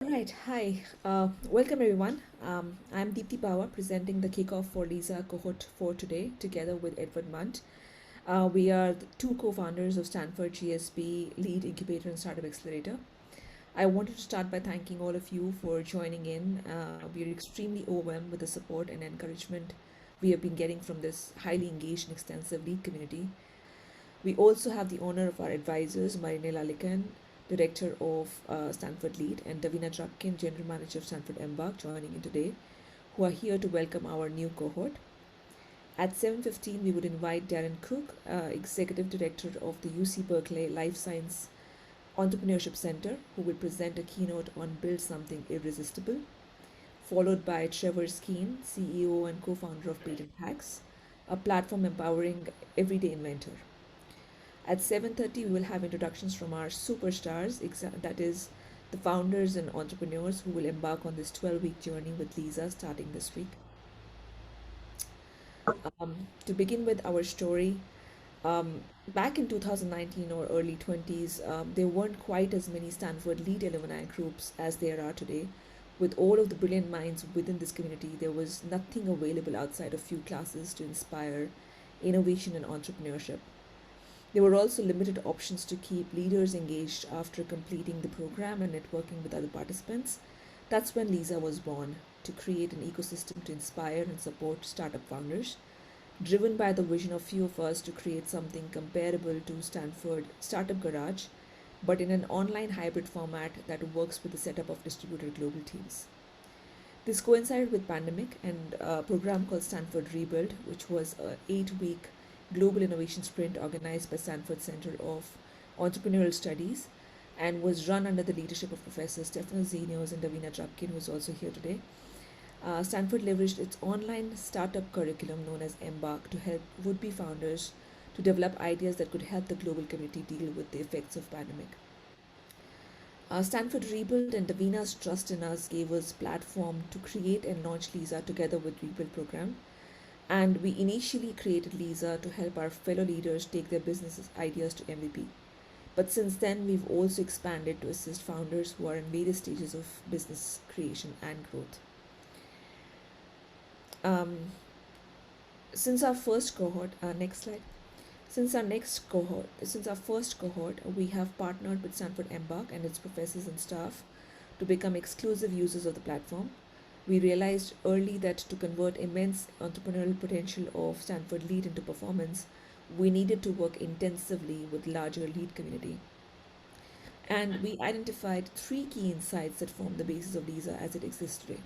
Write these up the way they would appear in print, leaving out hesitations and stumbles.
All right, hi. Welcome everyone. I'm Deepthi Bawa presenting the Kickoff for Lisa cohort for today together with Edward Munt. We are the two co-founders of Stanford GSB Lead Incubator and Startup Accelerator. I wanted to start by thanking all of you for joining in. We are extremely overwhelmed with the support and encouragement we have been getting from this highly engaged and extensive lead community. We also have the honor of our advisors, Marine Lalikan, Director of Stanford Lead, and Davina Drapkin, General Manager of Stanford Embark, joining in today, who are here to welcome our new cohort. At 7:15, we would invite Darren Cook, Executive Director of the UC Berkeley Life Science Entrepreneurship Center, who will present a keynote on Build Something Irresistible, followed by Trevor Skeen, CEO and co-founder of Patent Hacks, a platform empowering everyday inventor. At 7:30, we will have introductions from our superstars, that is, the founders and entrepreneurs who will embark on this 12-week journey with Lisa starting this week. To begin with our story, back in 2019 or early 20s, there weren't quite as many Stanford Lead alumni groups as there are today. With all of the brilliant minds within this community, there was nothing available outside of few classes to inspire innovation and entrepreneurship. There were also limited options to keep leaders engaged after completing the program and networking with other participants. That's when Lisa was born, to create an ecosystem to inspire and support startup founders, driven by the vision of few of us to create something comparable to Stanford Startup Garage, but in an online hybrid format that works with the setup of distributed global teams. This coincided with pandemic and a program called Stanford Rebuild, which was an 8-week global innovation sprint organized by Stanford Center of Entrepreneurial Studies and was run under the leadership of Professor Stefano Zenios and Davina Drapkin, who is also here today. Stanford leveraged its online startup curriculum known as Embark to help would-be founders to develop ideas that could help the global community deal with the effects of pandemic. Stanford Rebuild and Davina's trust in us gave us platform to create and launch Lisa together with Rebuild program. And we initially created Lisa to help our fellow leaders take their business ideas to MVP. But since then, we've also expanded to assist founders who are in various stages of business creation and growth. Since our first cohort, next slide. Since our first cohort, we have partnered with Stanford Embark and its professors and staff to become exclusive users of the platform. We realized early that to convert immense entrepreneurial potential of Stanford Lead into performance, we needed to work intensively with larger lead community. And we identified 3 key insights that form the basis of Lisa as it exists today.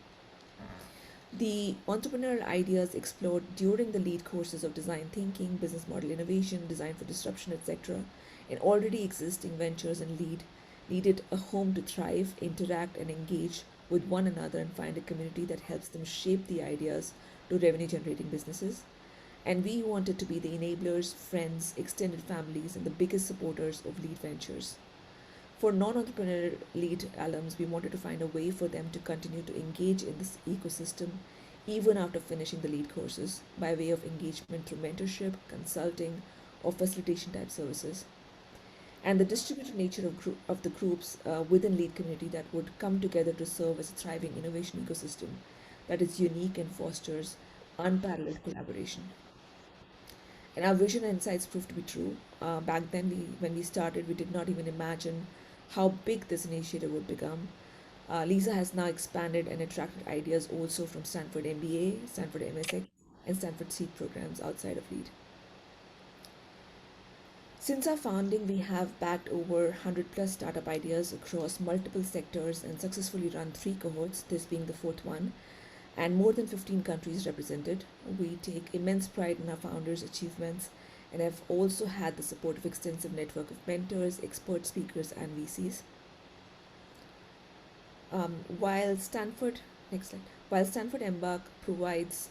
The entrepreneurial ideas explored during the lead courses of design thinking, business model innovation, design for disruption, etc., in already existing ventures and lead needed a home to thrive, interact, and engage with one another and find a community that helps them shape the ideas to revenue generating businesses. And we wanted to be the enablers, friends, extended families, and the biggest supporters of lead ventures. For non entrepreneurial lead alums, we wanted to find a way for them to continue to engage in this ecosystem even after finishing the lead courses by way of engagement through mentorship, consulting, or facilitation type services. And the distributed nature of the groups within lead community that would come together to serve as a thriving innovation ecosystem that is unique and fosters unparalleled collaboration. And our vision and insights proved to be true. Back then, when we started, we did not even imagine how big this initiative would become. Lisa has now expanded and attracted ideas also from Stanford MBA, Stanford MSX, and Stanford Seed programs outside of Lead. Since our founding, we have backed over 100 plus startup ideas across multiple sectors and successfully run 3 cohorts, this being the 4th one, and more than 15 countries represented. We take immense pride in our founders' achievements and have also had the support of extensive network of mentors, expert speakers, and VCs. While Stanford, next slide, while Stanford Embark provides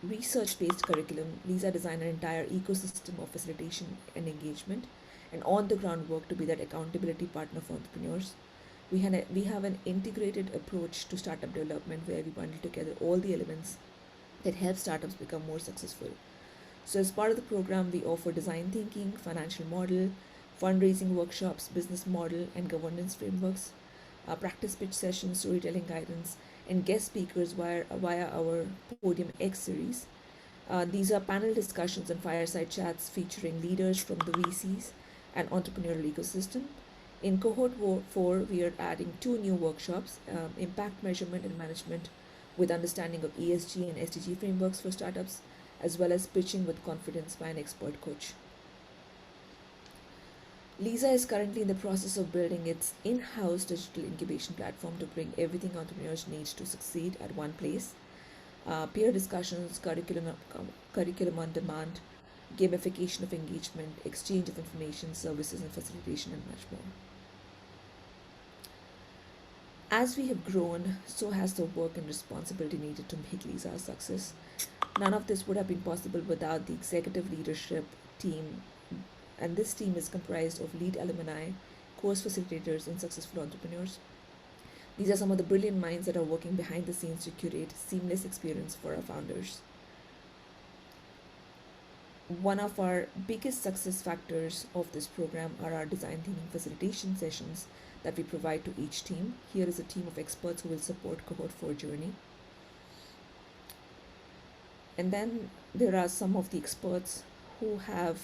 research-based curriculum, Lisa designed an entire ecosystem of facilitation and engagement and on-the-ground work to be that accountability partner for entrepreneurs. We have an integrated approach to startup development where we bundle together all the elements that help startups become more successful. So as part of the program, we offer design thinking, financial model, fundraising workshops, business model, and governance frameworks. practice pitch sessions, storytelling guidance, and guest speakers via our Podium X series. These are panel discussions and fireside chats featuring leaders from the VCs and entrepreneurial ecosystem. In cohort 4, we are adding two new workshops, impact measurement and management with understanding of ESG and SDG frameworks for startups, as well as pitching with confidence by an expert coach. Lisa is currently in the process of building its in-house digital incubation platform to bring everything entrepreneurs need to succeed at one place. Peer discussions, curriculum on demand, gamification of engagement, exchange of information, services and facilitation, and much more. As we have grown, so has the work and responsibility needed to make Lisa a success. None of this would have been possible without the executive leadership team, and this team is comprised of lead alumni, course facilitators, and successful entrepreneurs. These are some of the brilliant minds that are working behind the scenes to curate a seamless experience for our founders. One of our biggest success factors of this program are our design thinking facilitation sessions that we provide to each team. Here is a team of experts who will support cohort 4 journey. And then there are some of the experts who have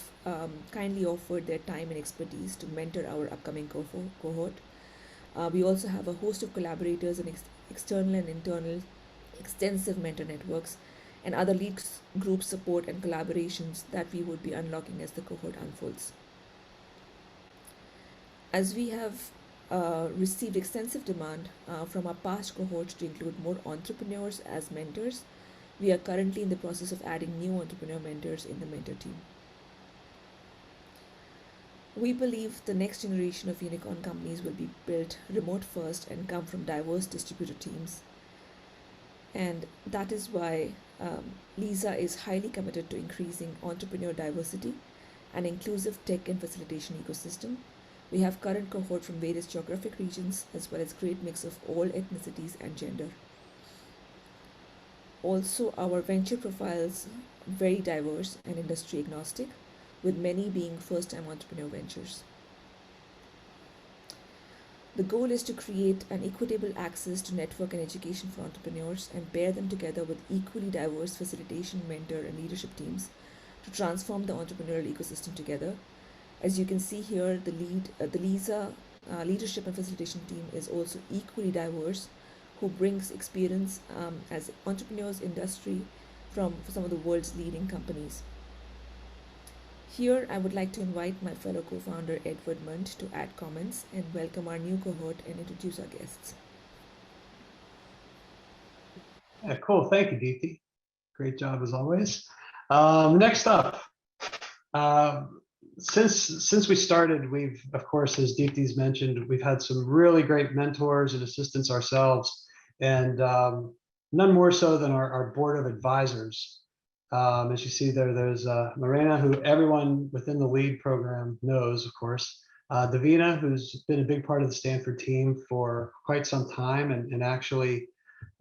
kindly offered their time and expertise to mentor our upcoming cohort. We also have a host of collaborators and external and internal extensive mentor networks and other lead group support and collaborations that we would be unlocking as the cohort unfolds. As we have received extensive demand from our past cohorts to include more entrepreneurs as mentors, we are currently in the process of adding new entrepreneur mentors in the mentor team. We believe the next generation of unicorn companies will be built remote first and come from diverse distributed teams. And that is why Lisa is highly committed to increasing entrepreneur diversity and inclusive tech and facilitation ecosystem. We have current cohort from various geographic regions as well as great mix of all ethnicities and gender. Also, our venture profiles very diverse and industry agnostic, with many being first-time entrepreneur ventures. The goal is to create an equitable access to network and education for entrepreneurs and pair them together with equally diverse facilitation, mentor, and leadership teams to transform the entrepreneurial ecosystem together. As you can see here, the Lisa leadership and facilitation team is also equally diverse, who brings experience as entrepreneurs industry from some of the world's leading companies. Here, I would like to invite my fellow co-founder Edward Munt to add comments and welcome our new cohort and introduce our guests. Yeah, cool. Thank you, Deepti. Great job as always. Next up, since we started, we've, of course, as Deepti's mentioned, we've had some really great mentors and assistants ourselves, and none more so than our board of advisors. As you see there, there's Marina, who everyone within the LEAD program knows, of course. Davina, who's been a big part of the Stanford team for quite some time, and actually,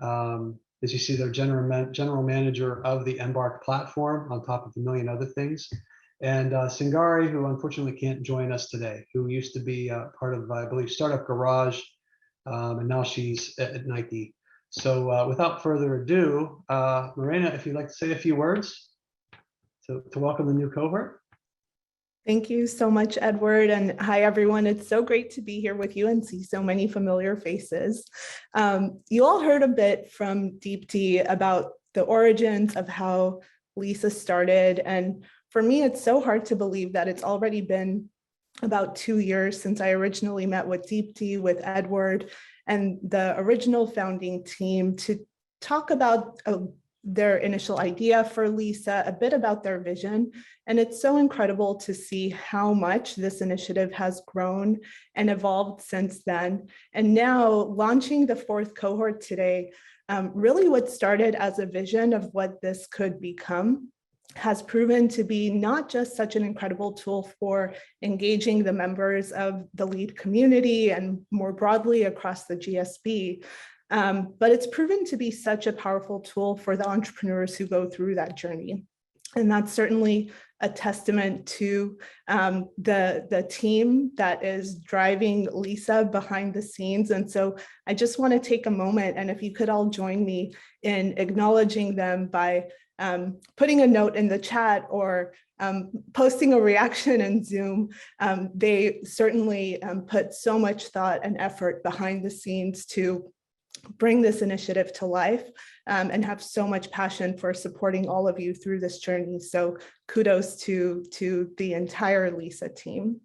as you see, they're general manager of the Embark platform, on top of a million other things. And Singari, who unfortunately can't join us today, who used to be part of, I believe, Startup Garage, and now she's at Nike. So without further ado, Marina, if you'd like to say a few words to welcome the new cohort. Thank you so much, Edward. And hi, everyone. It's so great to be here with you and see so many familiar faces. You all heard a bit from Deepti about the origins of how Lisa started. And for me, it's so hard to believe that it's already been about 2 years since I originally met with Deepti, with Edward, and the original founding team to talk about their initial idea for Lisa, a bit about their vision. And it's so incredible to see how much this initiative has grown and evolved since then. And now launching the 4th cohort today, really what started as a vision of what this could become has proven to be not just such an incredible tool for engaging the members of the LEAD community and more broadly across the GSB, but it's proven to be such a powerful tool for the entrepreneurs who go through that journey. And that's certainly a testament to the team that is driving Lisa behind the scenes. And so I just want to take a moment, and if you could all join me in acknowledging them by putting a note in the chat or posting a reaction in Zoom. They certainly put so much thought and effort behind the scenes to bring this initiative to life and have so much passion for supporting all of you through this journey. So kudos to the entire Lisa team.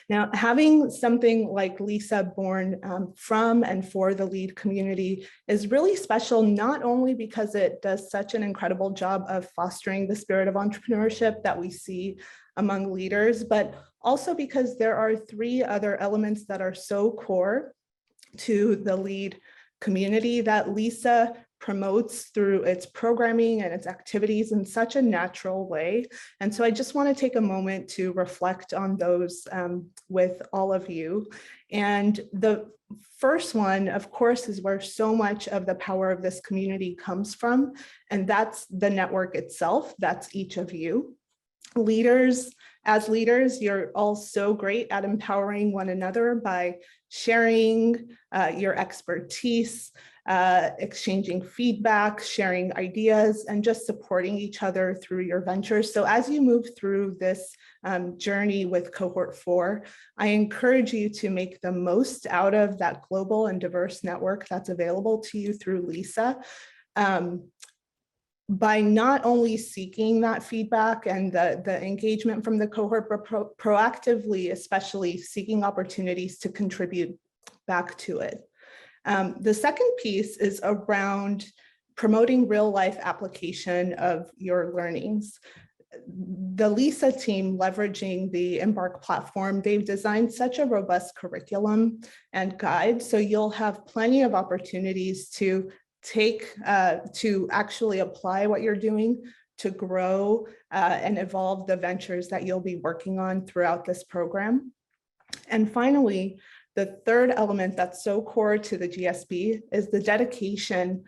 Now, having something like Lisa born from and for the LEAD community is really special, not only because it does such an incredible job of fostering the spirit of entrepreneurship that we see among leaders, but also because there are 3 other elements that are so core to the LEAD community that Lisa promotes through its programming and its activities in such a natural way. And so I just want to take a moment to reflect on those with all of you. And the first one, of course, is where so much of the power of this community comes from. And that's the network itself. That's each of you. As leaders, you're all so great at empowering one another by sharing your expertise, exchanging feedback, sharing ideas, and just supporting each other through your ventures. So as you move through this journey with Cohort 4, I encourage you to make the most out of that global and diverse network that's available to you through Lisa. By not only seeking that feedback and the engagement from the cohort, but proactively, especially seeking opportunities to contribute back to it. The second piece is around promoting real life application of your learnings. The Lisa team, leveraging the Embark platform, they've designed such a robust curriculum and guide, so you'll have plenty of opportunities to actually apply what you're doing to grow and evolve the ventures that you'll be working on throughout this program. And finally, the third element that's so core to the GSB is the dedication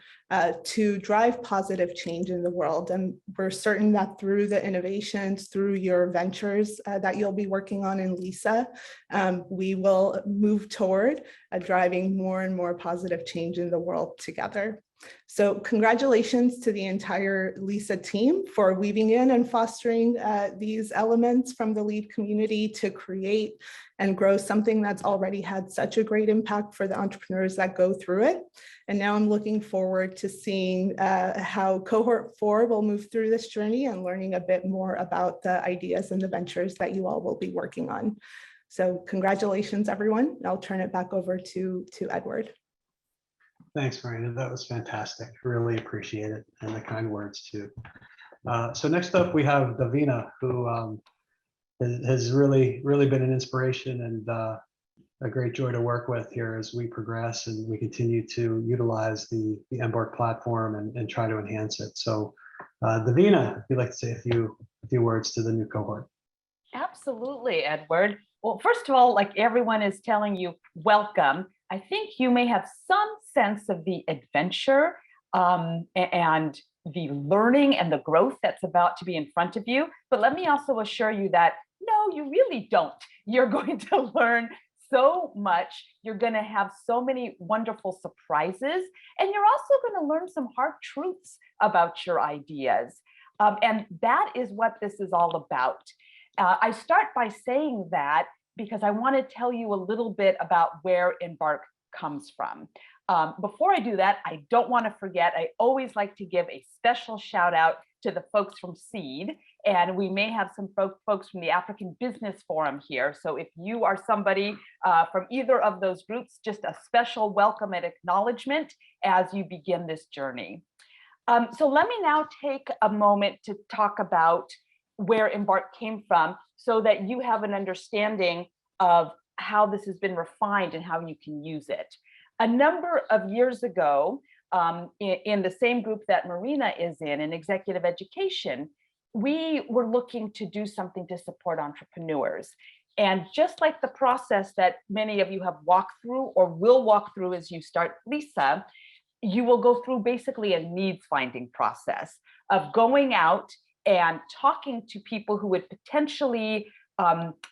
to drive positive change in the world. And we're certain that through the innovations, through your ventures that you'll be working on in Lisa, we will move toward driving more and more positive change in the world together. So congratulations to the entire Lisa team for weaving in and fostering these elements from the LEAD community to create and grow something that's already had such a great impact for the entrepreneurs that go through it. And now I'm looking forward to seeing how Cohort 4 will move through this journey and learning a bit more about the ideas and the ventures that you all will be working on. So congratulations, everyone. I'll turn it back over to Edward. Thanks, Marina. That was fantastic. Really appreciate it, and the kind words too. So next up, we have Davina, who has really been an inspiration and a great joy to work with here as we progress and we continue to utilize the Embark platform and try to enhance it. So Davina, if you'd like to say a few words to the new cohort. Absolutely, Edward. Well, first of all, like everyone is telling you, welcome. I think you may have some sense of the adventure and the learning and the growth that's about to be in front of you. But let me also assure you that, no, you really don't. You're going to learn so much. You're going to have so many wonderful surprises, and you're also going to learn some hard truths about your ideas. And that is what this is all about. I start by saying that because I want to tell you a little bit about where Embark comes from. Before I do that, I don't want to forget, I always like to give a special shout out to the folks from SEED, and we may have some folks from the African Business Forum here. So if you are somebody from either of those groups, just a special welcome and acknowledgement as you begin this journey. So let me now take a moment to talk about where Embark came from so that you have an understanding of how this has been refined and how you can use it. A number of years ago, in the same group that Marina is in executive education, we were looking to do something to support entrepreneurs. And just like the process that many of you have walked through or will walk through as you start Lisa, you will go through basically a needs finding process of going out and talking to people who would potentially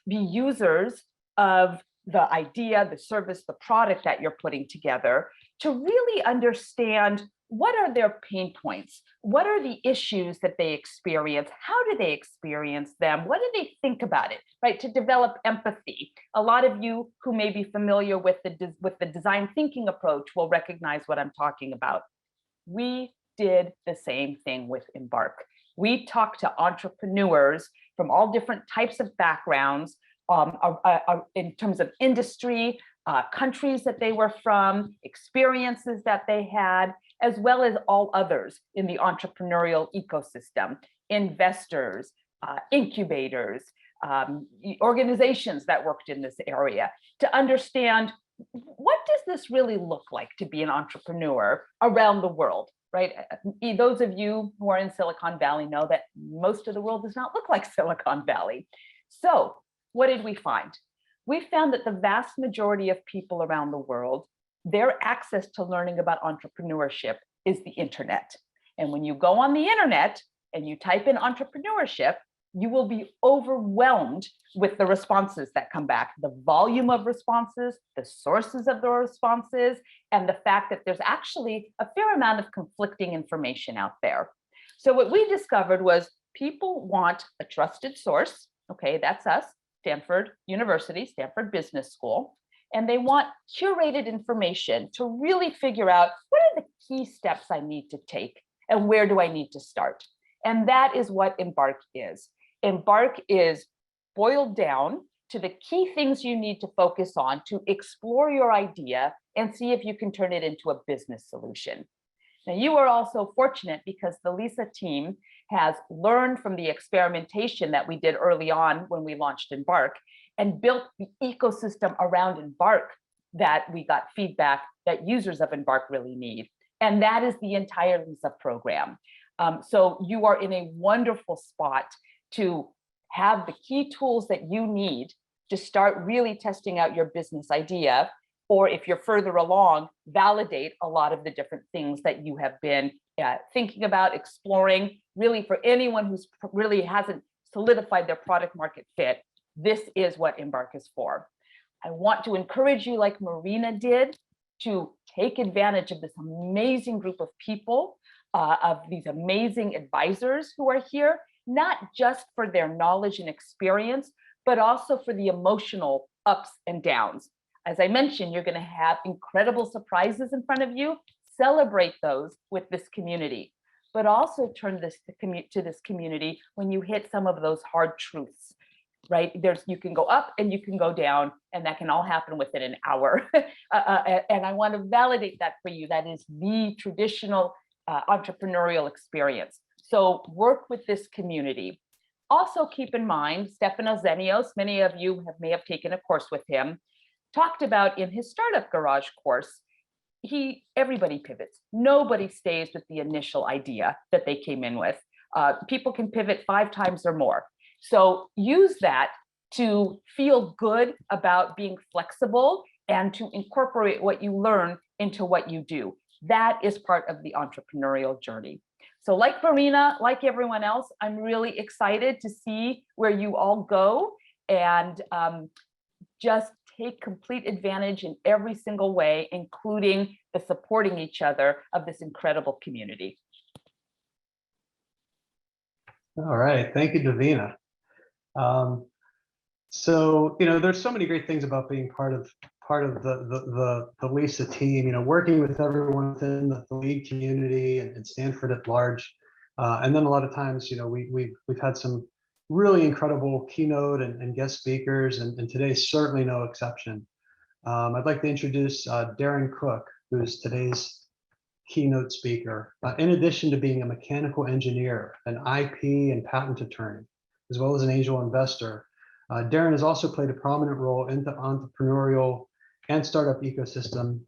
be users of the idea, the service, the product that you're putting together, to really understand what are their pain points, what are the issues that they experience, how do they experience them, what do they think about it, right? To develop empathy. A lot of you who may be familiar with the design thinking approach will recognize what I'm talking about. We did the same thing with Embark. We talked to entrepreneurs from all different types of backgrounds, in terms of industry, countries that they were from, experiences that they had, as well as all others in the entrepreneurial ecosystem, investors, incubators, organizations that worked in this area, to understand what does this really look like to be an entrepreneur around the world, right? Those of you who are in Silicon Valley know that most of the world does not look like Silicon Valley. So what did we find? We found that the vast majority of people around the world, their access to learning about entrepreneurship is the internet. And when you go on the internet and you type in entrepreneurship, you will be overwhelmed with the responses that come back, the volume of responses, the sources of the responses, and the fact that there's actually a fair amount of conflicting information out there. So what we discovered was people want a trusted source. Okay, that's us, Stanford University, Stanford Business School. And they want curated information to really figure out what are the key steps I need to take and where do I need to start? And that is what Embark is. Embark is boiled down to the key things you need to focus on to explore your idea and see if you can turn it into a business solution. Now, you are also fortunate because the Lisa team has learned from the experimentation that we did early on when we launched Embark and built the ecosystem around Embark that we got feedback that users of Embark really need. And that is the entire Lisa program. So you are in a wonderful spot to have the key tools that you need to start really testing out your business idea, or if you're further along, validate a lot of the different things that you have been thinking about, exploring. Really, for anyone who's really hasn't solidified their product market fit, this is what Embark is for. I want to encourage you, like Marina did, to take advantage of this amazing group of people, of these amazing advisors who are here, not just for their knowledge and experience, but also for the emotional ups and downs. As I mentioned, you're going to have incredible surprises in front of you. Celebrate those with this community, but also turn this to this community when you hit some of those hard truths, right? You can go up and you can go down, and that can all happen within an hour. And I want to validate that for you. That is the traditional entrepreneurial experience. So work with this community. Also keep in mind, Stefano Zenios, many of you may have taken a course with him, talked about in his Startup Garage course, everybody pivots. Nobody stays with the initial idea that they came in with. People can pivot 5 times or more. So use that to feel good about being flexible and to incorporate what you learn into what you do. That is part of the entrepreneurial journey. So like Marina, like everyone else, I'm really excited to see where you all go, and just take complete advantage in every single way, including the supporting each other of this incredible community. All right, thank you, Davina. So, there's so many great things about being part of the Lisa team, working with everyone within the lead community and Stanford at large. And then a lot of times, we've had some really incredible keynote and guest speakers, and today's certainly no exception. I'd like to introduce Darren Cook, who's today's keynote speaker. In addition to being a mechanical engineer, an IP and patent attorney, as well as an angel investor, Darren has also played a prominent role in the entrepreneurial and startup ecosystem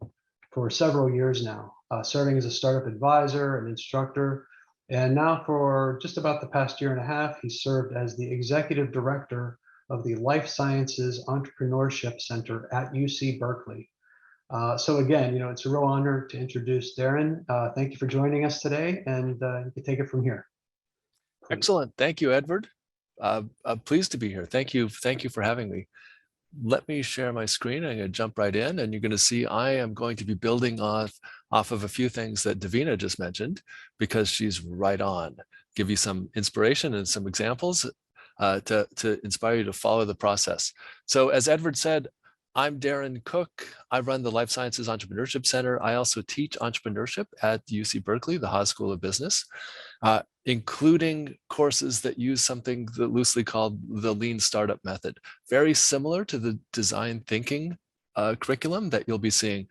for several years now, serving as a startup advisor and instructor. And now for just about the past year and a half, he served as the executive director of the Life Sciences Entrepreneurship Center at UC Berkeley. So again, it's a real honor to introduce Darren. Thank you for joining us today, and you can take it from here. please. Excellent. Thank you, Edward. I'm pleased to be here. Thank you. Thank you for having me. Let me share my screen. I'm going to jump right in, and you're going to see I am going to be building off of a few things that Davina just mentioned, because she's right on. Give you some inspiration and some examples to inspire you to follow the process. So as Edward said, I'm Darren Cook. I run the Life Sciences Entrepreneurship Center. I also teach entrepreneurship at UC Berkeley, the Haas School of Business, including courses that use something that loosely called the Lean Startup Method, very similar to the design thinking curriculum that you'll be seeing.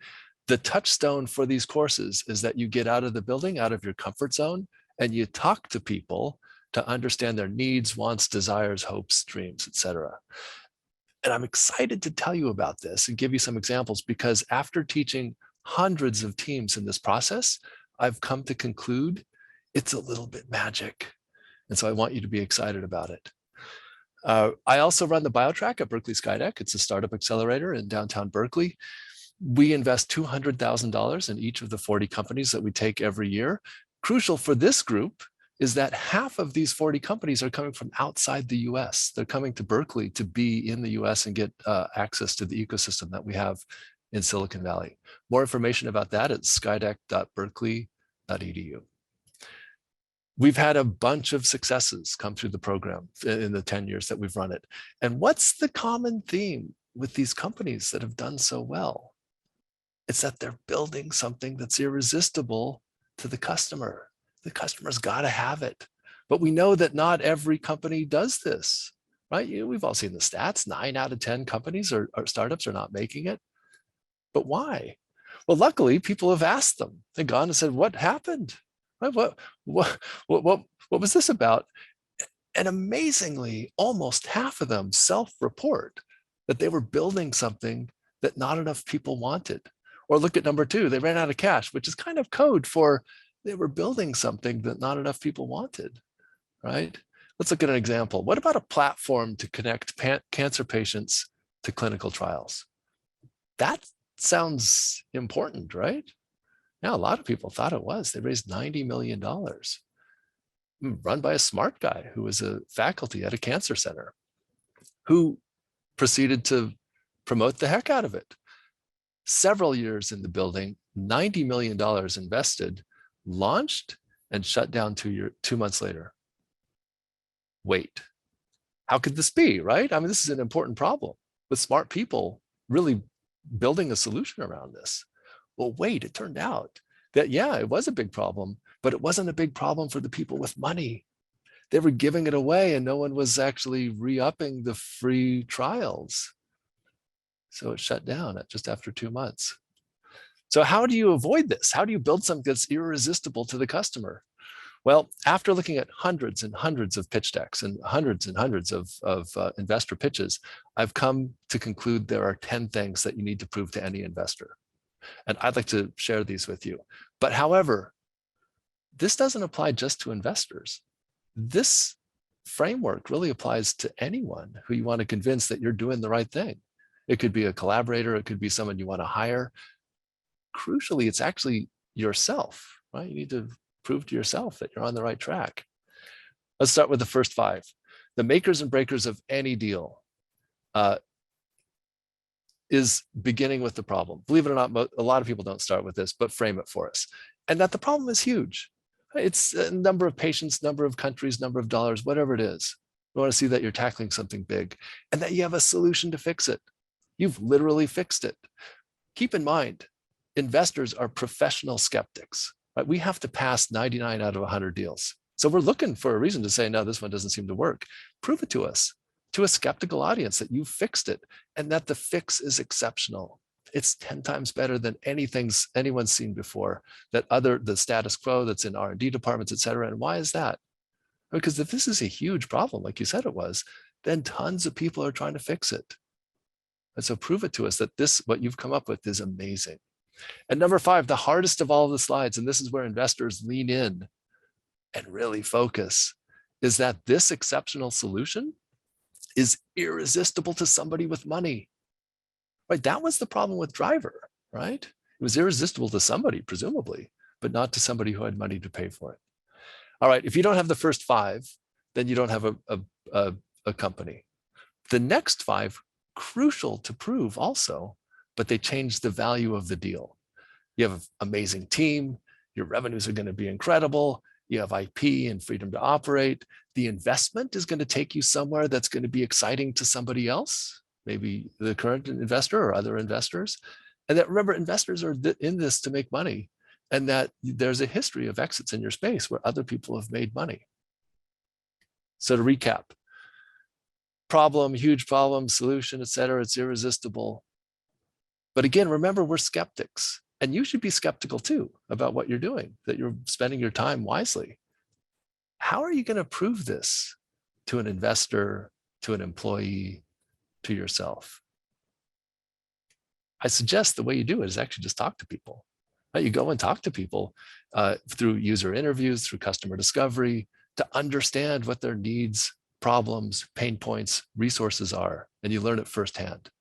The touchstone for these courses is that you get out of the building, out of your comfort zone, and you talk to people to understand their needs, wants, desires, hopes, dreams, etc. And I'm excited to tell you about this and give you some examples, because after teaching hundreds of teams in this process, I've come to conclude it's a little bit magic. And so I want you to be excited about it. I also run the BioTrack at Berkeley Skydeck. It's a startup accelerator in downtown Berkeley. We invest $200,000 in each of the 40 companies that we take every year. Crucial for this group is that half of these 40 companies are coming from outside the US. They're coming to Berkeley to be in the US and get access to the ecosystem that we have in Silicon Valley. More information about that at skydeck.berkeley.edu. We've had a bunch of successes come through the program in the 10 years that we've run it. And what's the common theme with these companies that have done so well? It's that they're building something that's irresistible to the customer. The customer's got to have it. But we know that not every company does this, right? We've all seen the stats. 9 out of 10 companies or startups are not making it. But why? Well, luckily, people have asked them. They've gone and said, what happened? What was this about? And amazingly, almost half of them self-report that they were building something that not enough people wanted. Or look at number 2, they ran out of cash, which is kind of code for they were building something that not enough people wanted, right? Let's look at an example. What about a platform to connect cancer patients to clinical trials? That sounds important, right? Now, a lot of people thought it was. They raised $90 million, run by a smart guy who was a faculty at a cancer center, who proceeded to promote the heck out of it. Several years in the building, $90 million invested, launched, and shut down 2 months later. Wait, how could this be, right? I mean, this is an important problem with smart people really building a solution around this. Well, wait, it turned out that, yeah, it was a big problem, but it wasn't a big problem for the people with money. They were giving it away and no one was actually re-upping the free trials. So it shut down just after 2 months. So how do you avoid this? How do you build something that's irresistible to the customer? Well, after looking at hundreds and hundreds of pitch decks and hundreds of investor pitches, I've come to conclude there are 10 things that you need to prove to any investor. And I'd like to share these with you. But however, this doesn't apply just to investors. This framework really applies to anyone who you want to convince that you're doing the right thing. It could be a collaborator, it could be someone you want to hire. Crucially, it's actually yourself, right? You need to prove to yourself that you're on the right track. Let's start with the first 5. The makers and breakers of any deal is beginning with the problem. Believe it or not, a lot of people don't start with this, but frame it for us. And that the problem is huge. It's a number of patients, number of countries, number of dollars, whatever it is. We want to see that you're tackling something big and that you have a solution to fix it. You've literally fixed it. Keep in mind, investors are professional skeptics, right? We have to pass 99 out of 100 deals. So we're looking for a reason to say, no, this one doesn't seem to work. Prove it to us, to a skeptical audience, that you fixed it and that the fix is exceptional. It's 10 times better than anything anyone's seen before, the status quo that's in R&D departments, et cetera. And why is that? Because if this is a huge problem, like you said it was, then tons of people are trying to fix it. And so prove it to us that what you've come up with is amazing. And number 5, the hardest of all the slides, and this is where investors lean in and really focus, is that this exceptional solution is irresistible to somebody with money. Right? That was the problem with Driver, right? It was irresistible to somebody, presumably, but not to somebody who had money to pay for it. All right, if you don't have the first 5, then you don't have a company. The next 5, crucial to prove also, but they change the value of the deal. You have an amazing team, your revenues are going to be incredible, you have IP and freedom to operate. The investment is going to take you somewhere that's going to be exciting to somebody else, maybe the current investor or other investors. And that, remember, investors are in this to make money, and that there's a history of exits in your space where other people have made money. So to recap, problem, huge problem, solution, et cetera, it's irresistible. But again, remember, we're skeptics, and you should be skeptical too about what you're doing, that you're spending your time wisely. How are you going to prove this to an investor, to an employee, to yourself? I suggest the way you do it is actually just talk to people. You go and talk to people through user interviews, through customer discovery, to understand what their needs, problems, pain points, resources are, and you learn it firsthand.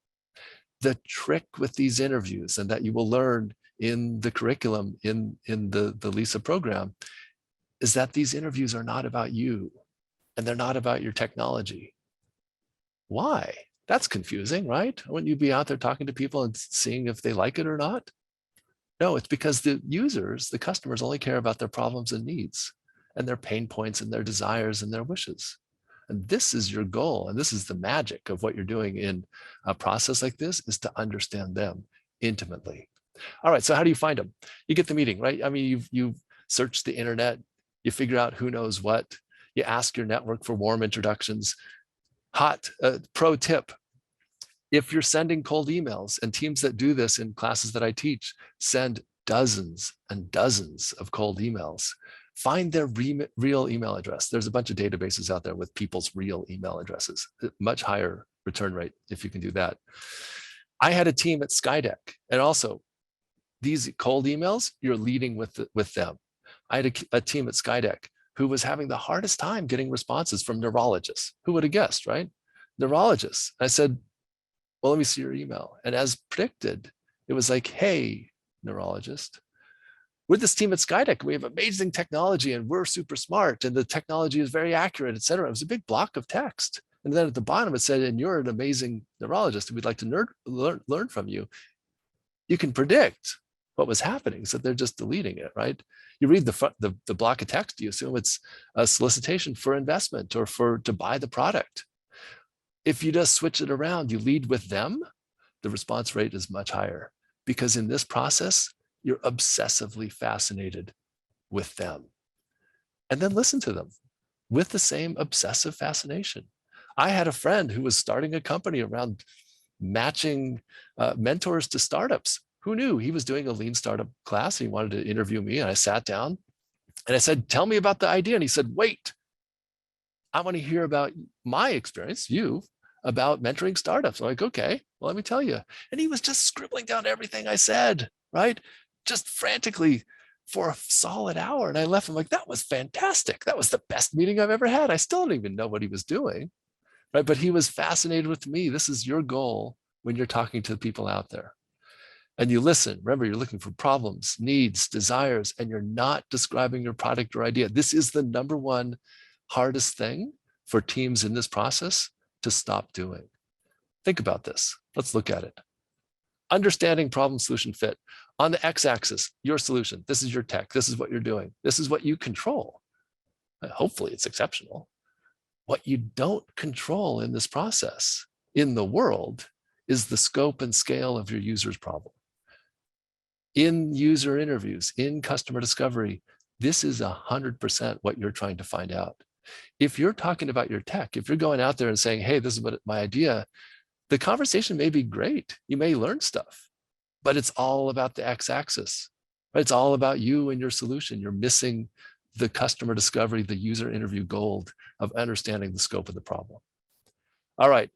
The trick with these interviews, and that you will learn in the curriculum in the LISA program, is that these interviews are not about you, and they're not about your technology. Why? That's confusing, right? Wouldn't you be out there talking to people and seeing if they like it or not? No, it's because the users, the customers, only care about their problems and needs, and their pain points and their desires and their wishes. And this is your goal. And this is the magic of what you're doing in a process like this, is to understand them intimately. All right, so how do you find them? You get the meeting, right? I mean, you've searched the internet, you figure out who knows what, you ask your network for warm introductions. Hot pro tip: if you're sending cold emails, and teams that do this in classes that I teach send dozens and dozens of cold emails, find their real email address. There's a bunch of databases out there with people's real email addresses, much higher return rate if you can do that. I had a team at Skydeck, and also these cold emails, you're leading with them. I had a team at Skydeck who was having the hardest time getting responses from neurologists. Who would have guessed, right? Neurologists. I said, well, let me see your email. And as predicted, it was like, hey, neurologist, with this team at Skydeck, we have amazing technology and we're super smart and the technology is very accurate, et cetera. It was a big block of text. And then at the bottom, it said, and you're an amazing neurologist and we'd like to learn from you. You can predict what was happening, so they're just deleting it, right? You read the block of text, you assume it's a solicitation for investment or to buy the product. If you just switch it around, you lead with them, the response rate is much higher, because in this process, you're obsessively fascinated with them. And then listen to them with the same obsessive fascination. I had a friend who was starting a company around matching mentors to startups. Who knew? He was doing a lean startup class. He wanted to interview me, and I sat down and I said, tell me about the idea. And he said, wait, I want to hear about my experience, about mentoring startups. I'm like, okay, well, let me tell you. And he was just scribbling down everything I said, right? Just frantically for a solid hour. And I left him like, that was fantastic. That was the best meeting I've ever had. I still don't even know what he was doing, right? But he was fascinated with me. This is your goal when you're talking to the people out there. And you listen. Remember, you're looking for problems, needs, desires, and you're not describing your product or idea. This is the number one hardest thing for teams in this process to stop doing. Think about this. Let's look at it. Understanding problem, solution, fit. On the x-axis, your solution. This is your tech. This is what you're doing. This is what you control. Hopefully it's exceptional. What you don't control in this process, in the world, is the scope and scale of your user's problem. In user interviews, in customer discovery, this is 100% what you're trying to find out. If you're talking about your tech, if you're going out there and saying, hey, this is what my idea, the conversation may be great. You may learn stuff, but it's all about the x-axis. Right? It's all about you and your solution. You're missing the customer discovery, the user interview gold of understanding the scope of the problem. All right.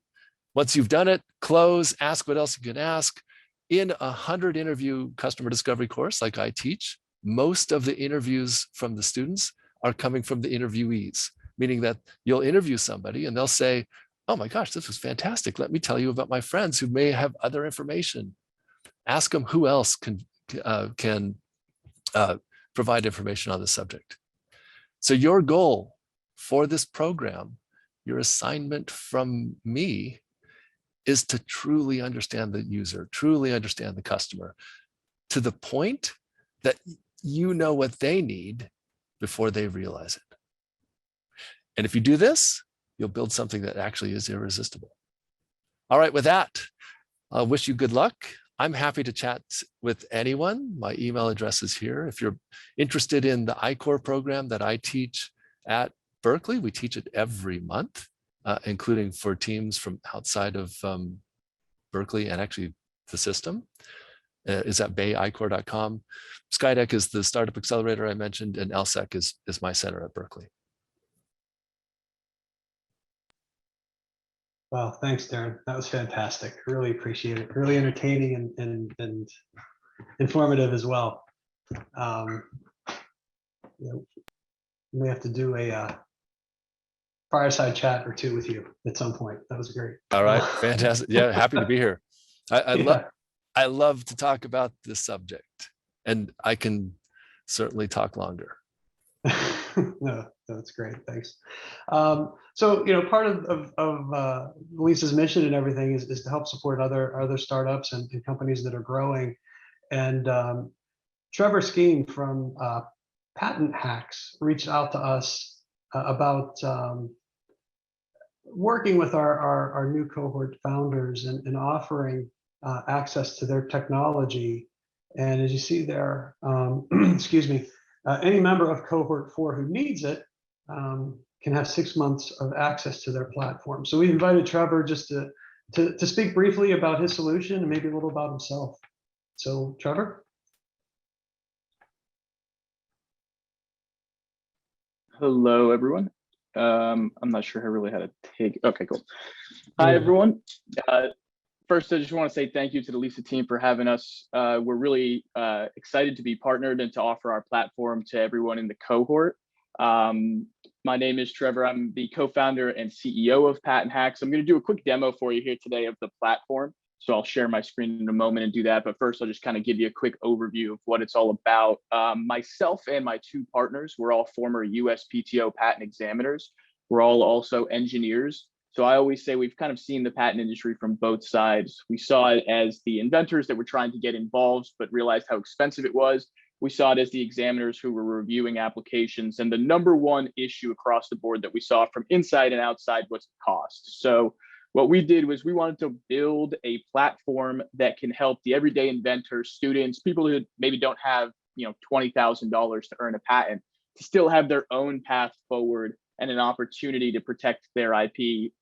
Once you've done it, close, ask what else you can ask. In a 100 interview customer discovery course, like I teach, most of the interviews from the students are coming from the interviewees, meaning that you'll interview somebody and they'll say, oh my gosh, this was fantastic. Let me tell you about my friends who may have other information. Ask them who else can provide information on the subject. So your goal for this program, your assignment from me is to truly understand the user, truly understand the customer, to the point that you know what they need before they realize it. And if you do this, you'll build something that actually is irresistible. All right, with that, I wish you good luck. I'm happy to chat with anyone. My email address is here. If you're interested in the I-Corps program that I teach at Berkeley, we teach it every month, including for teams from outside of Berkeley and actually the system. Is at bayicor.com. Skydeck is the startup accelerator I mentioned, and LSEC is my center at Berkeley. Wow, thanks, Darren. That was fantastic. Really appreciate it. Really entertaining and informative as well. You know, we may have to do a fireside chat or two with you at some point. That was great. All right, fantastic. Yeah, happy to be here. Yeah. I love to talk about this subject, and I can certainly talk longer. No, that's great. Thanks. So, part of Lisa's mission and everything is to help support other startups and companies that are growing. And Trevor Skeen from Patent Hacks reached out to us about working with our new cohort founders and offering access to their technology. And as you see there, excuse me, any member of cohort 4 who needs it can have 6 months of access to their platform. So we invited Trevor just to speak briefly about his solution and maybe a little about himself. So Trevor. Hello, everyone. I'm not sure I really had to take. Okay, cool. Hi, everyone. First, I just want to say thank you to the Lisa team for having us. We're really excited to be partnered and to offer our platform to everyone in the cohort. My name is Trevor. I'm the co-founder and CEO of Patent Hacks. I'm going to do a quick demo for you here today of the platform. So I'll share my screen in a moment and do that. But first, I'll just kind of give you a quick overview of what it's all about. Myself and my 2 partners, we're all former USPTO patent examiners. We're all also engineers. So I always say we've kind of seen the patent industry from both sides. We saw it as the inventors that were trying to get involved, but realized how expensive it was. We saw it as the examiners who were reviewing applications. And the number one issue across the board that we saw from inside and outside was cost. So what we did was we wanted to build a platform that can help the everyday inventor, students, people who maybe don't have $20,000 to earn a patent, to still have their own path forward and an opportunity to protect their IP.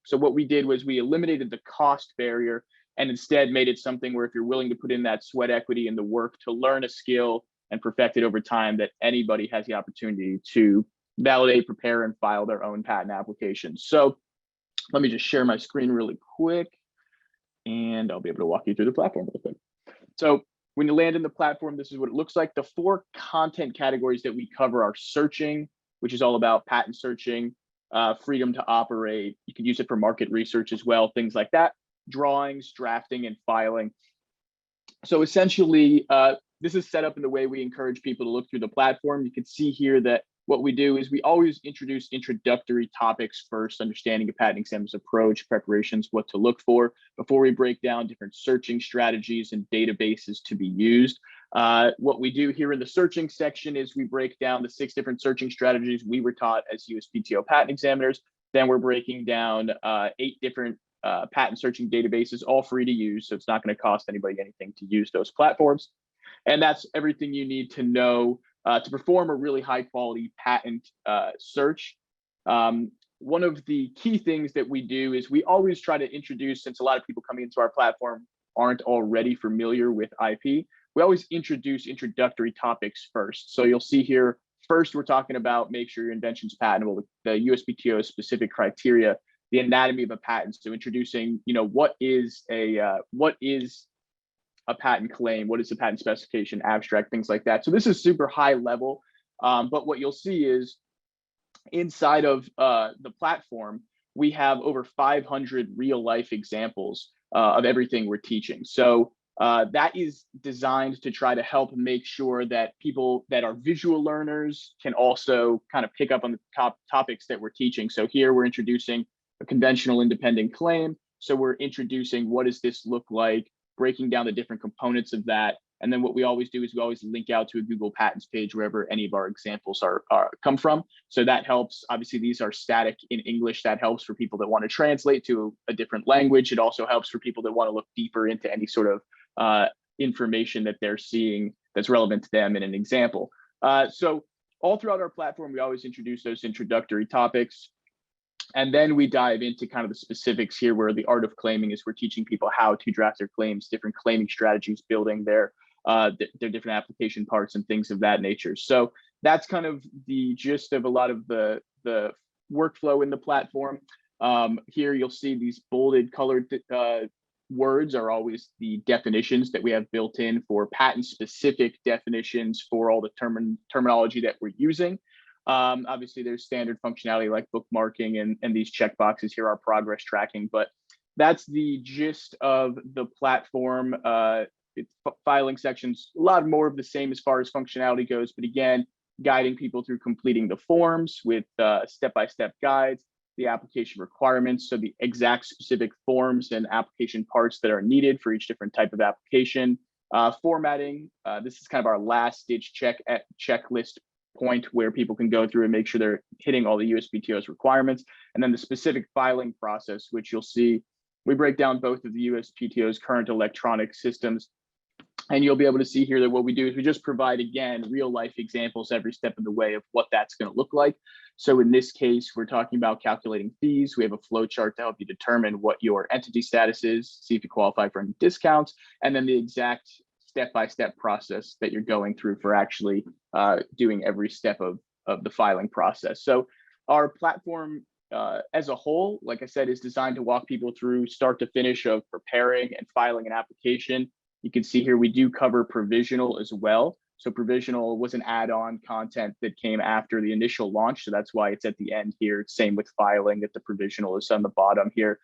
So what we did was we eliminated the cost barrier and instead made it something where if you're willing to put in that sweat equity and the work to learn a skill and perfect it over time, that anybody has the opportunity to validate, prepare, and file their own patent applications. So let me just share my screen really quick and I'll be able to walk you through the platform real quick. So when you land in the platform, this is what it looks like. The 4 content categories that we cover are searching, which is all about patent searching, freedom to operate. You can use it for market research as well, things like that. Drawings, drafting, and filing. So essentially, this is set up in the way we encourage people to look through the platform. You can see here that what we do is we always introduce introductory topics first, understanding a patent examiner's approach, preparations, what to look for, before we break down different searching strategies and databases to be used. What we do here in the searching section is we break down the 6 different searching strategies we were taught as USPTO patent examiners. Then we're breaking down 8 different patent searching databases, all free to use. So it's not going to cost anybody anything to use those platforms. And that's everything you need to know to perform a really high quality patent search. One of the key things that we do is we always try to introduce, since a lot of people coming into our platform aren't already familiar with IP, we always introduce introductory topics first. So you'll see here, first, we're talking about make sure your invention's patentable, the USPTO specific criteria, the anatomy of a patent. So introducing, what is a patent claim, what is the patent specification, abstract, things like that. So this is super high level, but what you'll see is inside of the platform, we have over 500 real life examples of everything we're teaching. So That is designed to try to help make sure that people that are visual learners can also kind of pick up on the topics that we're teaching. So here we're introducing a conventional independent claim. So we're introducing what does this look like, breaking down the different components of that. And then what we always do is we always link out to a Google Patents page wherever any of our examples are come from. So that helps. Obviously, these are static in English. That helps for people that want to translate to a different language. It also helps for people that want to look deeper into any sort of information that they're seeing that's relevant to them in an example. So all throughout our platform, we always introduce those introductory topics. And then we dive into kind of the specifics here, where the art of claiming is we're teaching people how to draft their claims, different claiming strategies, building their different application parts and things of that nature. So that's kind of the gist of a lot of the workflow in the platform. Here you'll see these bolded colored words are always the definitions that we have built in for patent specific definitions for all the terminology that we're using. Obviously there's standard functionality like bookmarking and these checkboxes here are progress tracking, but that's the gist of the platform. It's filing sections, a lot more of the same as far as functionality goes, but again, guiding people through completing the forms with step-by-step guides, the application requirements, so the exact specific forms and application parts that are needed for each different type of application. Formatting, this is kind of our last ditch checklist point where people can go through and make sure they're hitting all the USPTO's requirements. And then the specific filing process, which you'll see, we break down both of the USPTO's current electronic systems. And you'll be able to see here that what we do is we just provide, again, real life examples every step of the way of what that's going to look like. So in this case, we're talking about calculating fees. We have a flow chart to help you determine what your entity status is, see if you qualify for any discounts, and then the exact step-by-step process that you're going through for actually doing every step of the filing process. So our platform as a whole, like I said, is designed to walk people through start to finish of preparing and filing an application. You can see here we do cover provisional as well. So provisional was an add-on content that came after the initial launch. So that's why it's at the end here. Same with filing, that the provisional is on the bottom here.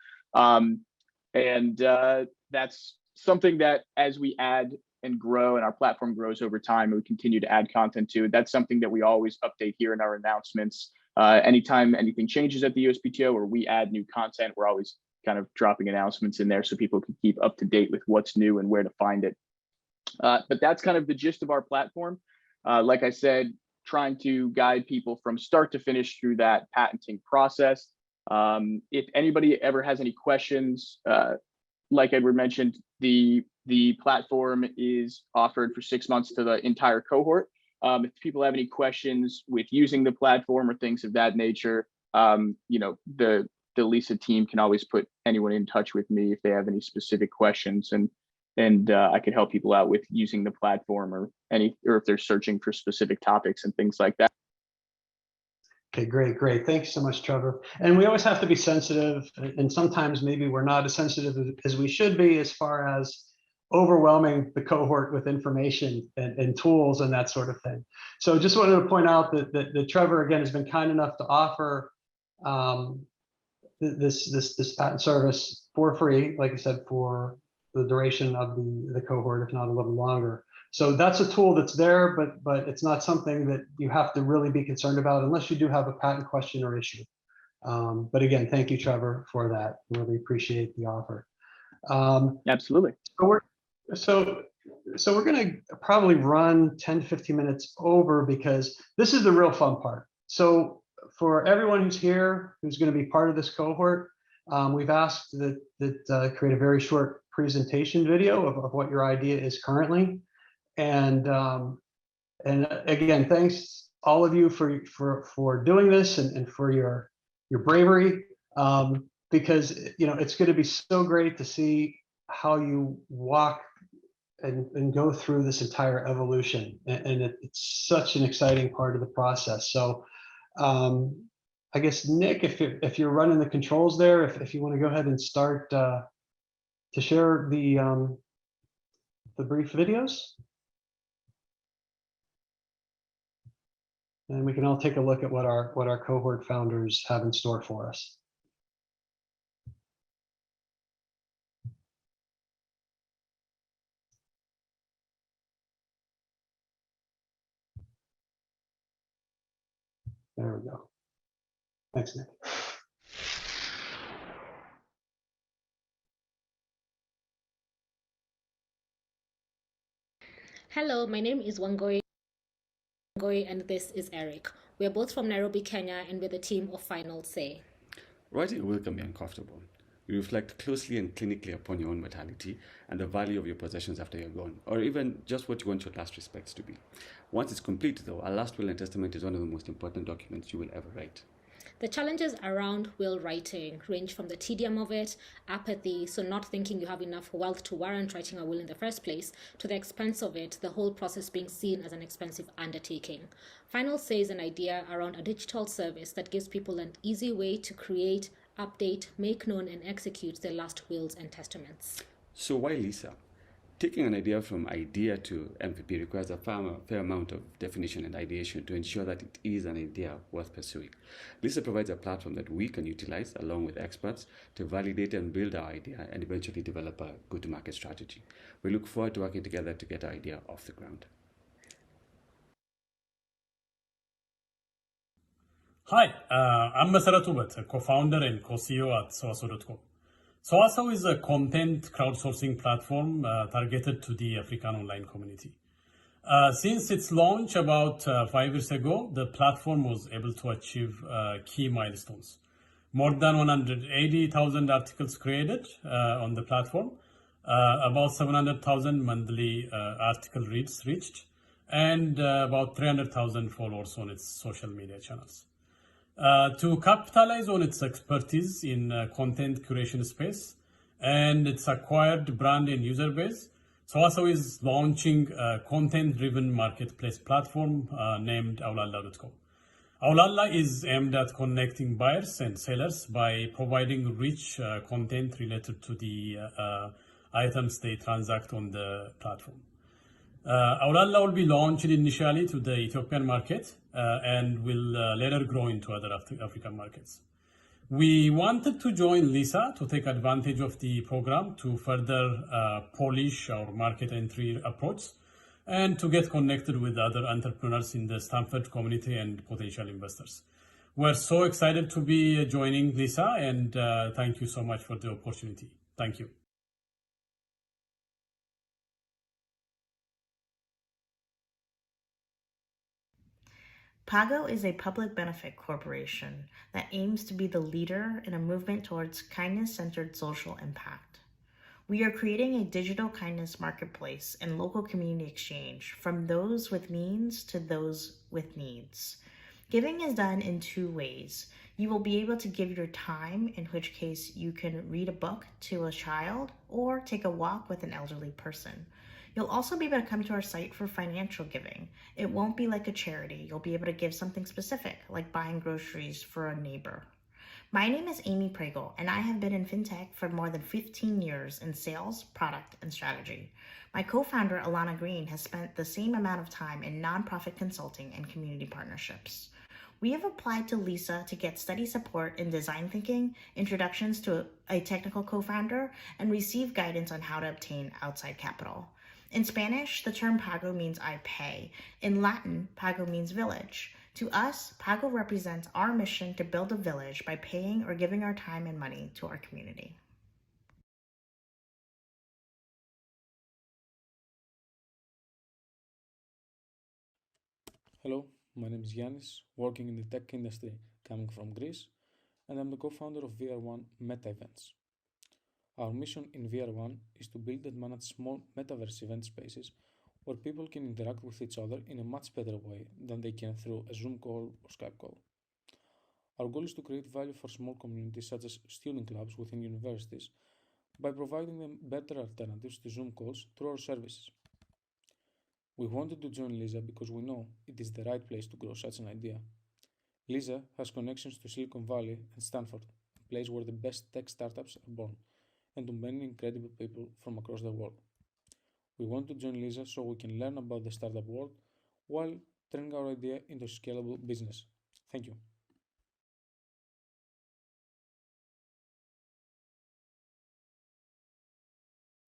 That's something that as we add and grow and our platform grows over time and we continue to add content to, that's something that we always update here in our announcements. Anytime anything changes at the USPTO or we add new content, we're always kind of dropping announcements in there so people can keep up to date with what's new and where to find it. But that's kind of the gist of our platform. Like I said, trying to guide people from start to finish through that patenting process. If anybody ever has any questions, like Edward mentioned, the platform is offered for 6 months to the entire cohort. If people have any questions with using the platform or things of that nature, the Lisa team can always put anyone in touch with me if they have any specific questions, and I can help people out with using the platform or if they're searching for specific topics and things like that. Okay, great. Thanks so much, Trevor. And we always have to be sensitive, and sometimes maybe we're not as sensitive as we should be as far as overwhelming the cohort with information and tools and that sort of thing. So just wanted to point out that Trevor, again, has been kind enough to offer this patent service for free, like I said, for the duration of the cohort, if not a little longer. So that's a tool that's there, but it's not something that you have to really be concerned about unless you do have a patent question or issue. But again, thank you, Trevor, for that. Really appreciate the offer. Absolutely. So we're going to probably run 10 to 15 minutes over because this is the real fun part. So for everyone who's here, who's going to be part of this cohort, we've asked that create a very short presentation video of what your idea is currently. And again, thanks all of you for doing this and for your bravery, because it's going to be so great to see how you walk and go through this entire evolution, and it's such an exciting part of the process. So I guess Nick, if you're running the controls there, if you want to go ahead and start to share the brief videos. And we can all take a look at what our cohort founders have in store for us. There we go. Thanks, Nick. Hello, my name is Wangoi, and this is Eric. We are both from Nairobi, Kenya, and we're the team of Final Say. Writing will can be uncomfortable. You reflect closely and clinically upon your own mortality and the value of your possessions after you're gone, or even just what you want your last respects to be. Once it's complete, though, a last will and testament is one of the most important documents you will ever write. The challenges around will writing range from the tedium of it, apathy, so not thinking you have enough wealth to warrant writing a will in the first place, to the expense of it, the whole process being seen as an expensive undertaking. Final Say is an idea around a digital service that gives people an easy way to create, update, make known, and execute their last wills and testaments. So why Lisa? Taking an idea from idea to MVP requires a fair amount of definition and ideation to ensure that it is an idea worth pursuing. Lisa provides a platform that we can utilize along with experts to validate and build our idea and eventually develop a go-to-market strategy. We look forward to working together to get our idea off the ground. Hi, I'm Masarat Ubat, a co-founder and co-CEO at Soaso.com. Soaso is a content crowdsourcing platform targeted to the African online community. Since its launch about 5 years ago, the platform was able to achieve key milestones. More than 180,000 articles created on the platform, about 700,000 monthly article reads reached, and about 300,000 followers on its social media channels. To capitalize on its expertise in content curation space and its acquired brand and user base, Soaso is launching a content-driven marketplace platform named Aulalla.com. Aulalla is aimed at connecting buyers and sellers by providing rich content related to the items they transact on the platform. Aulalla will be launched initially to the Ethiopian market and will later grow into other African markets. We wanted to join Lisa to take advantage of the program to further polish our market entry approach and to get connected with other entrepreneurs in the Stanford community and potential investors. We're so excited to be joining Lisa, and thank you so much for the opportunity. Thank you. Pago is a public benefit corporation that aims to be the leader in a movement towards kindness-centered social impact. We are creating a digital kindness marketplace and local community exchange from those with means to those with needs. Giving is done in two ways. You will be able to give your time, in which case you can read a book to a child or take a walk with an elderly person. You'll also be able to come to our site for financial giving. It won't be like a charity. You'll be able to give something specific, like buying groceries for a neighbor. My name is Amy Pregel, and I have been in FinTech for more than 15 years in sales, product, and strategy. My co-founder, Alana Green, has spent the same amount of time in nonprofit consulting and community partnerships. We have applied to Lisa to get study support in design thinking, introductions to a technical co-founder, and receive guidance on how to obtain outside capital. In Spanish, the term pago means I pay. In Latin, pago means village. To us, pago represents our mission to build a village by paying or giving our time and money to our community. Hello, my name is Yannis, working in the tech industry, coming from Greece, and I'm the co-founder of VR1 Meta Events. Our mission in VR1 is to build and manage small metaverse event spaces where people can interact with each other in a much better way than they can through a Zoom call or Skype call. Our goal is to create value for small communities such as student clubs within universities by providing them better alternatives to Zoom calls through our services. We wanted to join Lisa because we know it is the right place to grow such an idea. Lisa has connections to Silicon Valley and Stanford, a place where the best tech startups are born, and to many incredible people from across the world. We want to join Lisa so we can learn about the startup world while turning our idea into a scalable business. Thank you.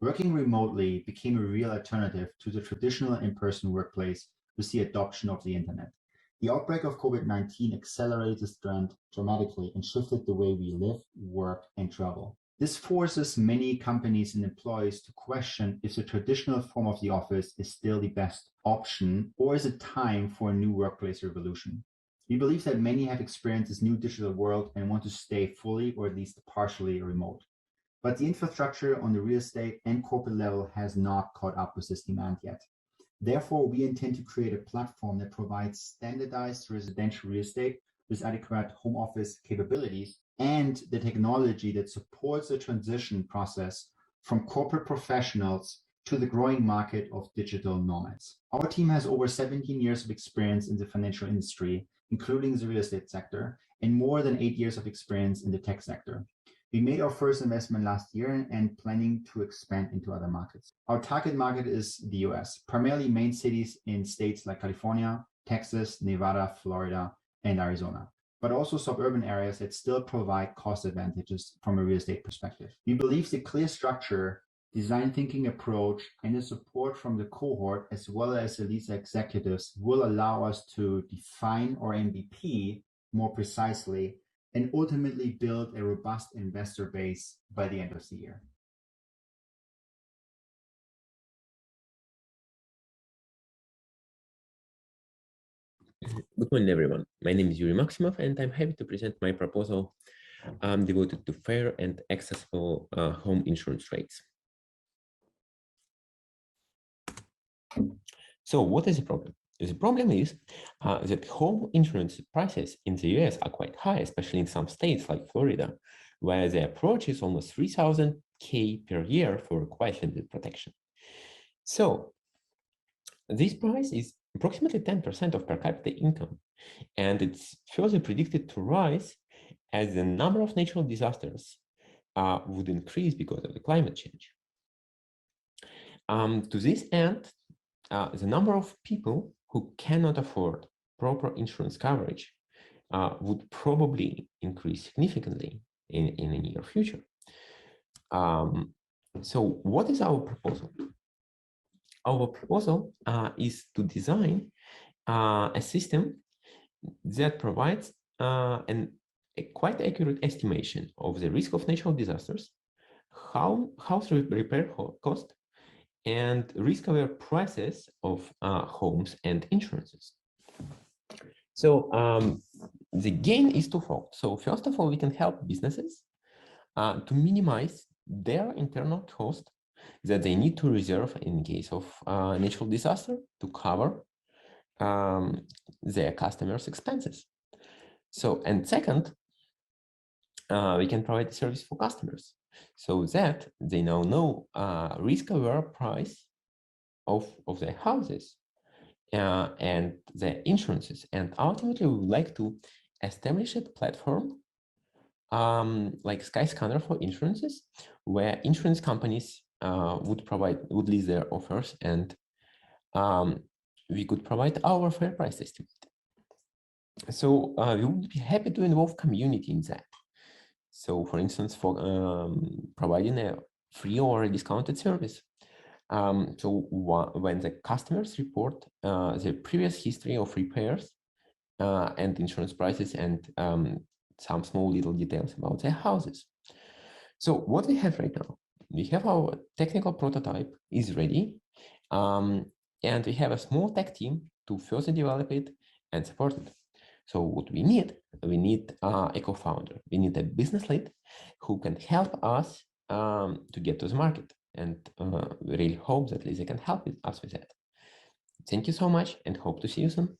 Working remotely became a real alternative to the traditional in-person workplace with the adoption of the internet. The outbreak of COVID-19 accelerated this trend dramatically and shifted the way we live, work, and travel. This forces many companies and employees to question if the traditional form of the office is still the best option, or is it time for a new workplace revolution? We believe that many have experienced this new digital world and want to stay fully or at least partially remote. But the infrastructure on the real estate and corporate level has not caught up with this demand yet. Therefore, we intend to create a platform that provides standardized residential real estate with adequate home office capabilities and the technology that supports the transition process from corporate professionals to the growing market of digital nomads. Our team has over 17 years of experience in the financial industry, including the real estate sector, and more than 8 years of experience in the tech sector. We made our first investment last year and planning to expand into other markets. Our target market is the US, primarily main cities in states like California, Texas, Nevada, Florida, and Arizona, but also suburban areas that still provide cost advantages from a real estate perspective. We believe the clear structure, design thinking approach, and the support from the cohort, as well as the lead executives, will allow us to define our MVP more precisely and ultimately build a robust investor base by the end of the year. Good morning, everyone. My name is Yuri Maximov, and I'm happy to present my proposal devoted to fair and accessible home insurance rates. So what is the problem? The problem is that home insurance prices in the US are quite high, especially in some states like Florida, where the approach is almost $3,000 per year for quite limited protection. So this price is approximately 10% of per capita income, and it's further predicted to rise as the number of natural disasters would increase because of the climate change. To this end, the number of people who cannot afford proper insurance coverage would probably increase significantly in the near future. So what is our proposal? Our proposal is to design a system that provides a quite accurate estimation of the risk of natural disasters, house repair cost, and risk-aware prices of homes and insurances. So the gain is twofold. So first of all, we can help businesses to minimize their internal cost that they need to reserve in case of natural disaster to cover their customers' expenses. So, and second, we can provide a service for customers so that they now know risk-aware price of their houses and their insurances. And ultimately, we would like to establish a platform like Skyscanner for insurances, where insurance companies would list their offers, and we could provide our fair price estimate. So we would be happy to involve community in that. So for instance, for providing a free or a discounted service. So when the customers report their previous history of repairs and insurance prices and some small little details about their houses. So what we have right now, we have our technical prototype is ready, and we have a small tech team to further develop it and support it. So what we need a co-founder. We need a business lead who can help us to get to the market, and we really hope that Lisa can help us with that. Thank you so much, and hope to see you soon.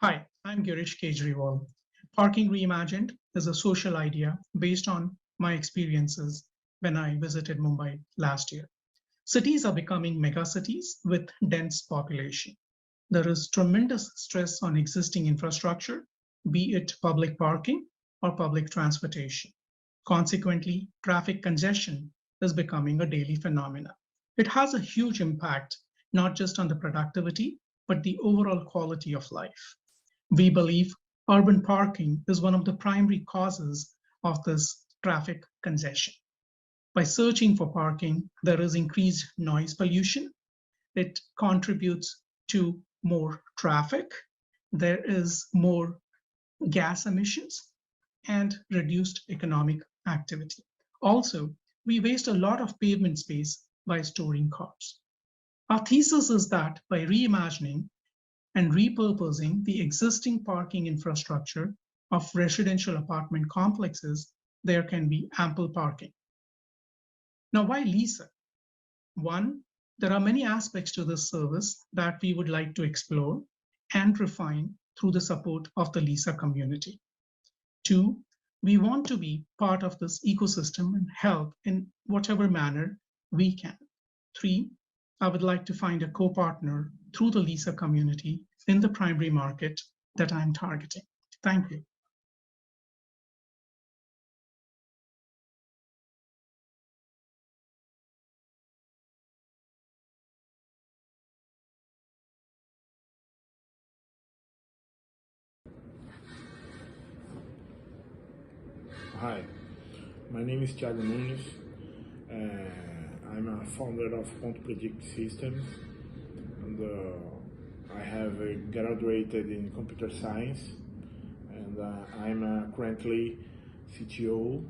Hi, I'm Girish Kejriwal. Parking Reimagined is a social idea based on my experiences when I visited Mumbai last year. Cities are becoming megacities with dense population. There is tremendous stress on existing infrastructure, be it public parking or public transportation. Consequently, traffic congestion is becoming a daily phenomenon. It has a huge impact not just on the productivity, but the overall quality of life. We believe urban parking is one of the primary causes of this traffic congestion. By searching for parking, there is increased noise pollution. It contributes to more traffic. There is more gas emissions and reduced economic activity. Also, we waste a lot of pavement space by storing cars. Our thesis is that by reimagining and repurposing the existing parking infrastructure of residential apartment complexes, there can be ample parking. Now, why Lisa? One, there are many aspects to this service that we would like to explore and refine through the support of the Lisa community. Two, we want to be part of this ecosystem and help in whatever manner we can. Three, I would like to find a co-partner through the Lisa community in the primary market that I'm targeting. Thank you. Hi, my name is Thiago Nunes. I'm a founder of Ponto Predict Systems, and I have graduated in computer science, and I'm currently CTO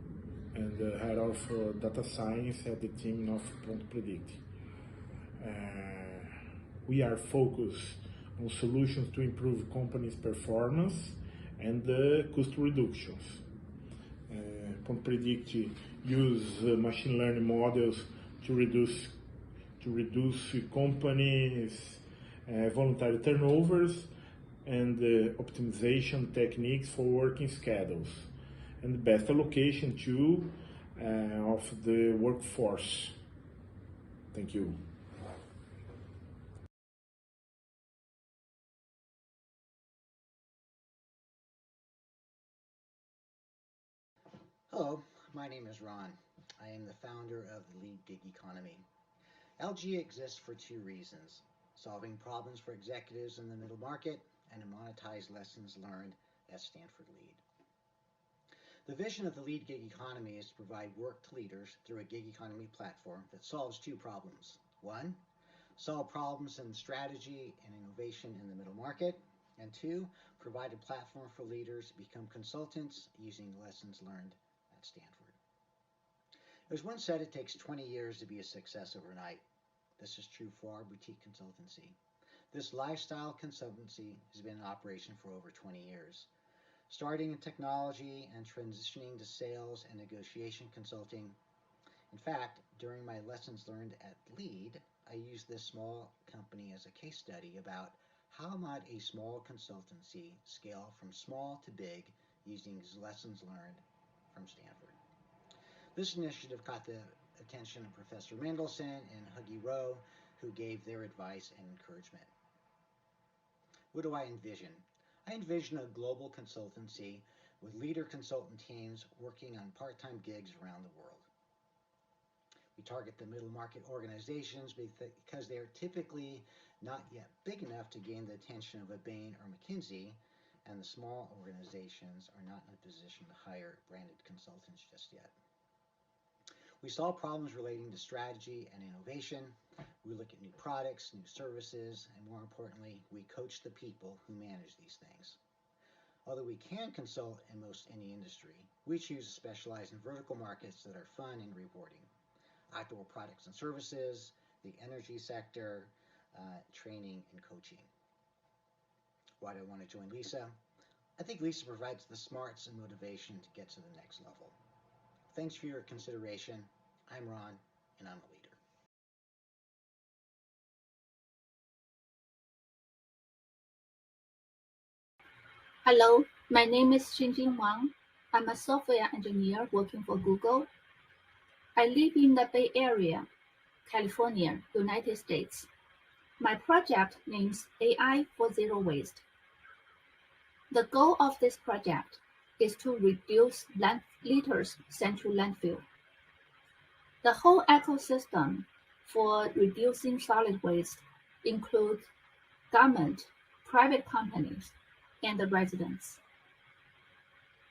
and head of data science at the team of Ponto Predict. We are focused on solutions to improve companies' performance and cost reductions. Ponto Predict use machine learning models to reduce companies' voluntary turnovers and optimization techniques for working schedules, and best allocation too of the workforce. Thank you. Hello, my name is Ron. I am the founder of the Lead Gig Economy. LG exists for two reasons: solving problems for executives in the middle market and to monetize lessons learned at Stanford Lead. The vision of the Lead Gig Economy is to provide work to leaders through a gig economy platform that solves two problems. One, solve problems in strategy and innovation in the middle market. And two, provide a platform for leaders to become consultants using lessons learned at Stanford. It was once said it takes 20 years to be a success overnight. This is true for our boutique consultancy. This lifestyle consultancy has been in operation for over 20 years. Starting in technology and transitioning to sales and negotiation consulting. In fact, during my lessons learned at Lead, I used this small company as a case study about how might a small consultancy scale from small to big using lessons learned from Stanford. This initiative caught the attention of Professor Mendelson and Huggy Rowe, who gave their advice and encouragement. What do I envision? I envision a global consultancy with leader consultant teams working on part-time gigs around the world. We target the middle market organizations because they are typically not yet big enough to gain the attention of a Bain or McKinsey, and the small organizations are not in a position to hire branded consultants just yet. We solve problems relating to strategy and innovation. We look at new products, new services, and more importantly, we coach the people who manage these things. Although we can consult in most any industry, we choose to specialize in vertical markets that are fun and rewarding. Outdoor products and services, the energy sector, training and coaching. Why do I want to join Lisa? I think Lisa provides the smarts and motivation to get to the next level. Thanks for your consideration. I'm Ron, and I'm a leader. Hello, my name is Xinjing Wang. I'm a software engineer working for Google. I live in the Bay Area, California, United States. My project names AI for Zero Waste. The goal of this project is to reduce litters sent to landfill. The whole ecosystem for reducing solid waste include government, private companies, and the residents.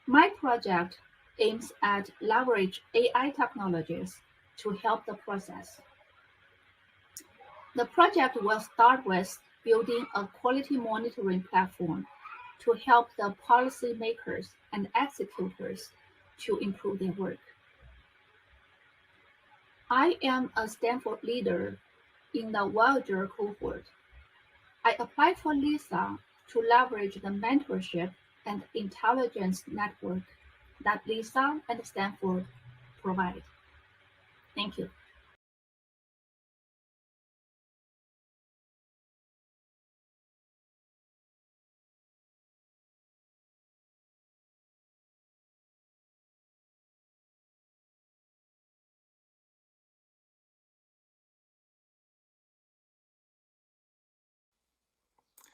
My project aims at leverage AI technologies to help the process. The project will start with building a quality monitoring platform to help the policymakers and executors to improve their work. I am a Stanford leader in the Voyager cohort. I applied for LISA to leverage the mentorship and intelligence network that LISA and Stanford provide. Thank you.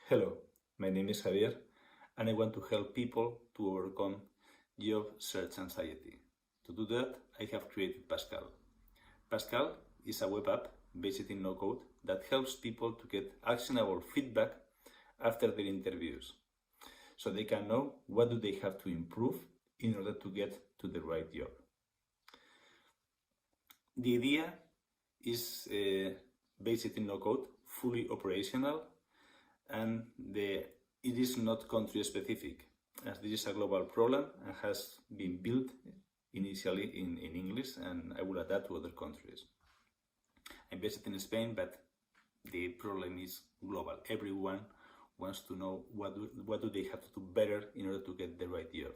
Hello, my name is Javier, and I want to help people to overcome job search anxiety. To do that, I have created Pascal. Pascal is a web app based in no-code that helps people to get actionable feedback after their interviews, so they can know what do they have to improve in order to get to the right job. The idea is based in no-code, fully operational, and it is not country specific, as this is a global problem and has been built initially in English, and I will adapt to other countries. I'm based in Spain, but the problem is global. Everyone wants to know what do they have to do better in order to get the right job.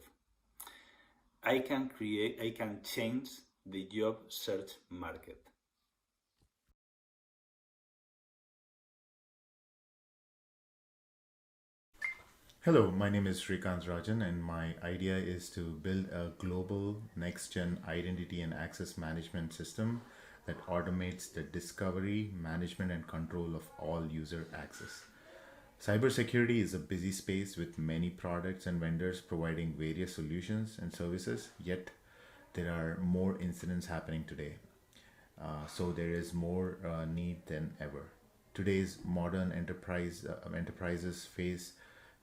I can change the job search market. Hello, my name is Shrikant Rajan, and my idea is to build a global next-gen identity and access management system that automates the discovery, management, and control of all user access. Cybersecurity is a busy space with many products and vendors providing various solutions and services, yet there are more incidents happening today. So there is more need than ever. Today's modern enterprises face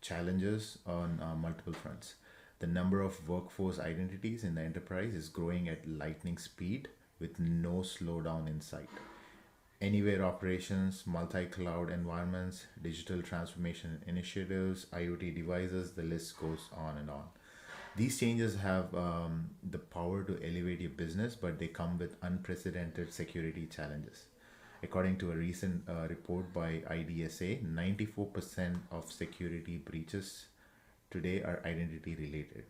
challenges on multiple fronts. The number of workforce identities in the enterprise is growing at lightning speed with no slowdown in sight. Anywhere operations, multi-cloud environments, digital transformation initiatives, IoT devices, the list goes on and on. These changes have the power to elevate your business, but they come with unprecedented security challenges. According to a recent report by IDSA, 94% of security breaches today are identity related.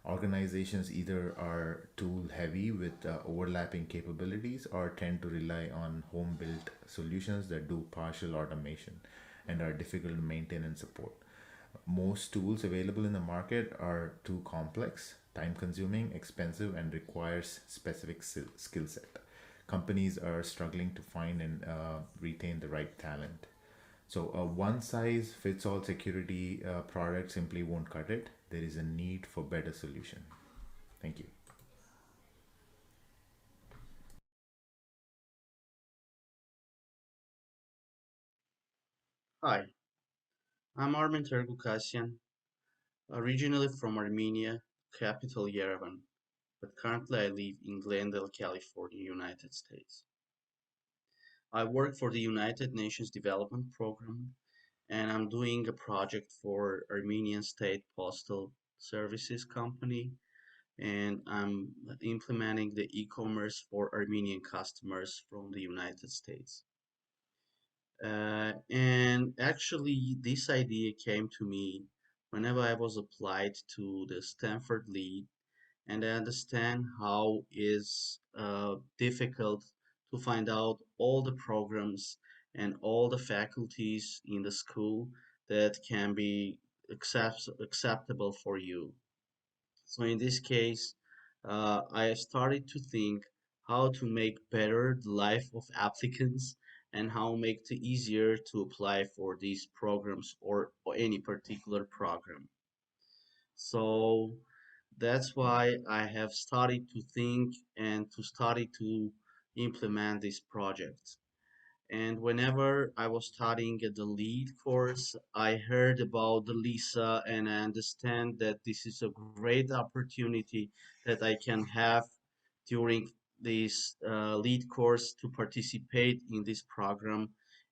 Organizations either are tool heavy with overlapping capabilities or tend to rely on home built solutions that do partial automation and are difficult to maintain and support. Most tools available in the market are too complex, time consuming, expensive, and requires specific skill set. Companies are struggling to find and retain the right talent. So a one size fits all security product simply won't cut it. There is a need for better solution. Thank you. Hi, I'm Armin Tergukasyan, originally from Armenia, capital Yerevan, but currently I live in Glendale, California, United States. I work for the United Nations Development Program, and I'm doing a project for Armenian State Postal Services Company, and I'm implementing the e-commerce for Armenian customers from the United States. And actually, this idea came to me whenever I was applied to the Stanford lead, and I understand how is difficult to find out all the programs and all the faculties in the school that can be acceptable for you. So in this case, I started to think how to make better the life of applicants and how make it easier to apply for these programs or any particular program. So that's why I have started to think and to study to implement this project. And whenever I was studying at the lead course, I heard about the Lisa, and I understand that this is a great opportunity that I can have during this lead course to participate in this program.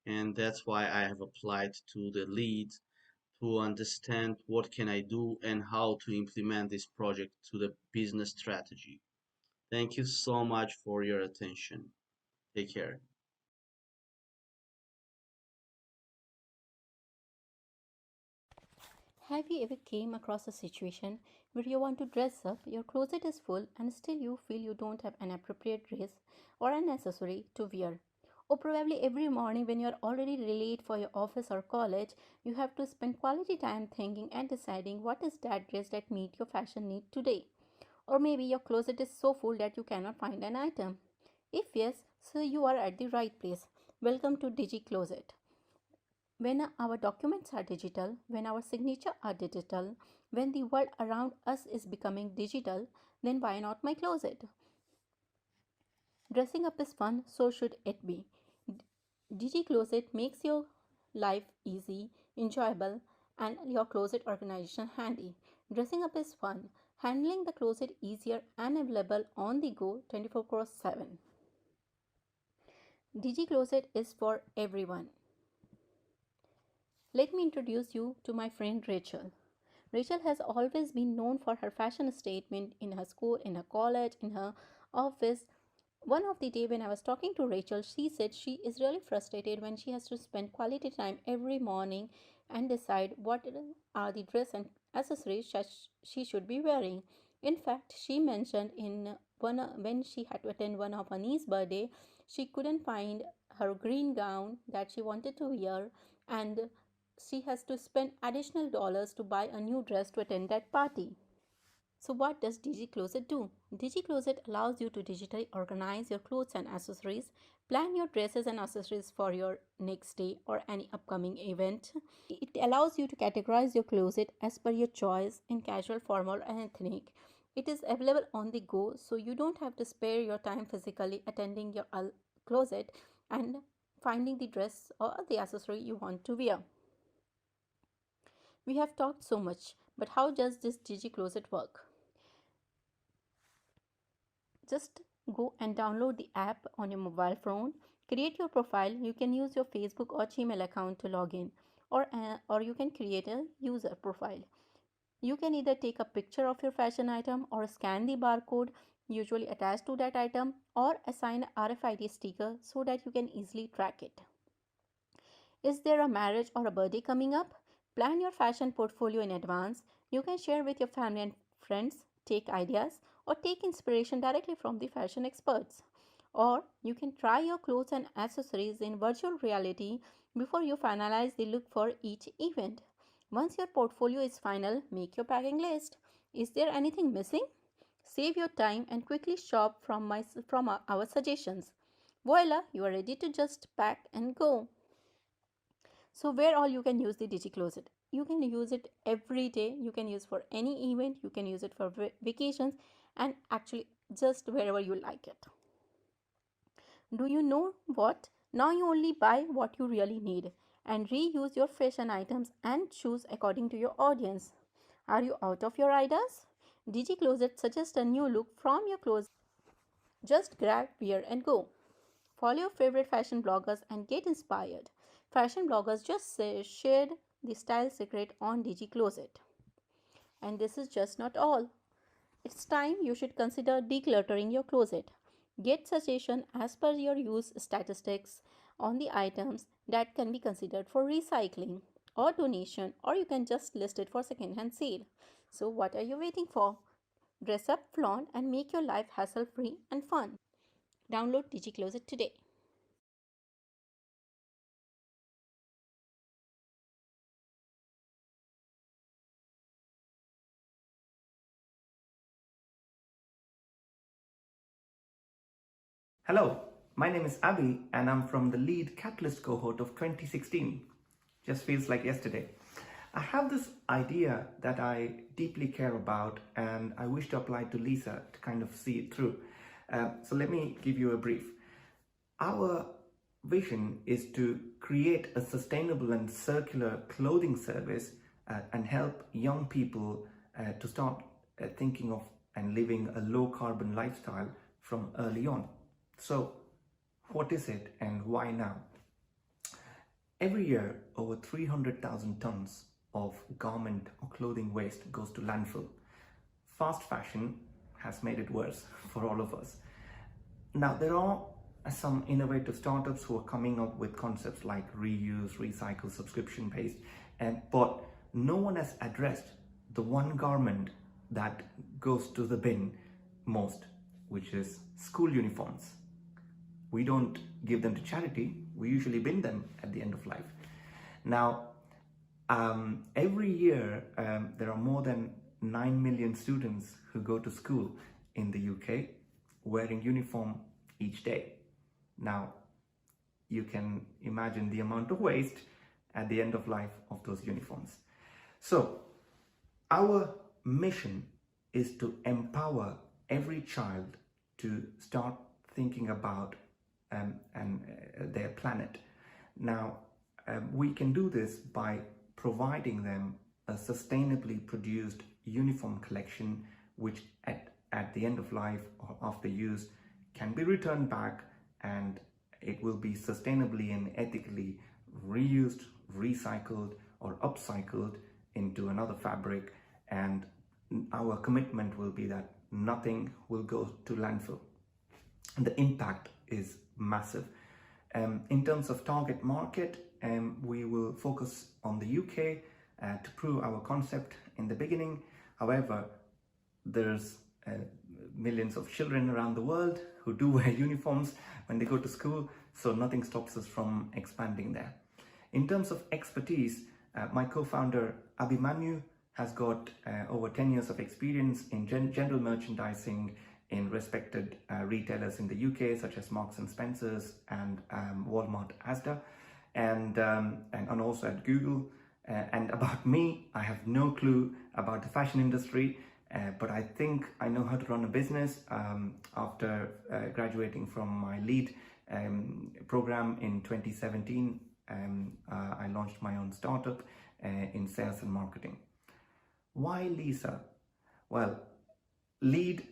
And that's why I have applied to the lead to understand what can I do and how to implement this project to the business strategy. Thank you so much for your attention. Take care. Have you ever came across a situation where you want to dress up, your closet is full and still you feel you don't have an appropriate dress or an accessory to wear? Or probably every morning when you're already late for your office or college, you have to spend quality time thinking and deciding what is that dress that meet your fashion need today. Or maybe your closet is so full that you cannot find an item. If yes, so you are at the right place. Welcome to DigiCloset. When our documents are digital, when our signatures are digital, when the world around us is becoming digital, then why not my closet? Dressing up is fun, so should it be. DigiCloset makes your life easy, enjoyable, and your closet organization handy. Dressing up is fun, handling the closet easier and available on the go 24/7. DigiCloset is for everyone. Let me introduce you to my friend Rachel. Rachel has always been known for her fashion statement in her school, in her college, in her office. One of the day when I was talking to Rachel, she said she is really frustrated when she has to spend quality time every morning and decide what are the dress and accessories she should be wearing. In fact, she mentioned when she had to attend one of her niece's birthday, she couldn't find her green gown that she wanted to wear, and she has to spend additional dollars to buy a new dress to attend that party. So what does DigiCloset do? DigiCloset allows you to digitally organize your clothes and accessories, plan your dresses and accessories for your next day or any upcoming event. It allows you to categorize your closet as per your choice in casual, formal and ethnic. It is available on the go, so you don't have to spare your time physically attending your closet and finding the dress or the accessory you want to wear. We have talked so much, but how does this DigiCloset work? Just go and download the app on your mobile phone, create your profile. You can use your Facebook or Gmail account to log in, or you can create a user profile. You can either take a picture of your fashion item or scan the barcode usually attached to that item, or assign a RFID sticker so that you can easily track it. Is there a marriage or a birthday coming up? Plan your fashion portfolio in advance. You can share with your family and friends, take ideas, or take inspiration directly from the fashion experts. Or you can try your clothes and accessories in virtual reality before you finalize the look for each event. Once your portfolio is final, make your packing list. Is there anything missing? Save your time and quickly shop from our suggestions. Voila, you are ready to just pack and go. So where all you can use the DigiCloset? You can use it every day. You can use for any event. You can use it for vacations, and actually just wherever you like it. Do you know what? Now you only buy what you really need and reuse your fashion items and choose according to your audience. Are you out of your ideas? DigiCloset suggests a new look from your closet. Just grab, wear and go. Follow your favorite fashion bloggers and get inspired. Fashion bloggers just shared the style secret on DigiCloset. And this is just not all. It's time you should consider decluttering your closet. Get suggestion as per your use statistics on the items that can be considered for recycling or donation, or you can just list it for second-hand sale. So what are you waiting for? Dress up, flaunt, and make your life hassle-free and fun. Download DigiCloset today. Hello, my name is Abhi and I'm from the lead Catalyst cohort of 2016. Just feels like yesterday. I have this idea that I deeply care about and I wish to apply to Lisa to kind of see it through. So let me give you a brief. Our vision is to create a sustainable and circular clothing service and help young people to start thinking of and living a low carbon lifestyle from early on. So what is it and why now? Every year, over 300,000 tons of garment or clothing waste goes to landfill. Fast fashion has made it worse for all of us. Now, there are some innovative startups who are coming up with concepts like reuse, recycle, subscription-based, but no one has addressed the one garment that goes to the bin most, which is school uniforms. We don't give them to charity, we usually bin them at the end of life. Now, every year there are more than 9 million students who go to school in the UK wearing uniform each day. Now, you can imagine the amount of waste at the end of life of those uniforms. So, our mission is to empower every child to start thinking about their planet. Now, we can do this by providing them a sustainably produced uniform collection, which at the end of life or after use can be returned back, and it will be sustainably and ethically reused, recycled, or upcycled into another fabric. And our commitment will be that nothing will go to landfill. And the impact is massive. In terms of target market, we will focus on the UK to prove our concept in the beginning. However, there's millions of children around the world who do wear uniforms when they go to school, so nothing stops us from expanding there. In terms of expertise, my co-founder Abhimanyu has got over 10 years of experience in general merchandising in respected retailers in the UK, such as Marks and Spencer's and Walmart, Asda, and also at Google. And about me, I have no clue about the fashion industry, but I think I know how to run a business. After graduating from my lead program in 2017, I launched my own startup in sales and marketing. Why Lisa? Well, lead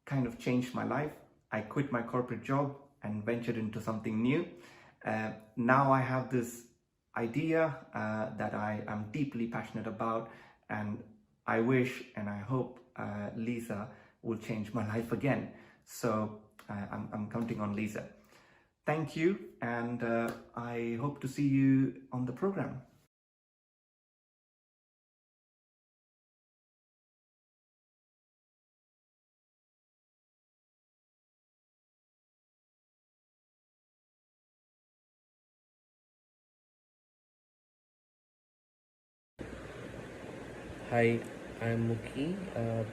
kind of changed my life. I quit my corporate job and ventured into something new. Now I have this idea that I am deeply passionate about, and I wish and I hope Lisa will change my life again. So I'm counting on Lisa. Thank you, and I hope to see you on the program. Hi, I'm Muki,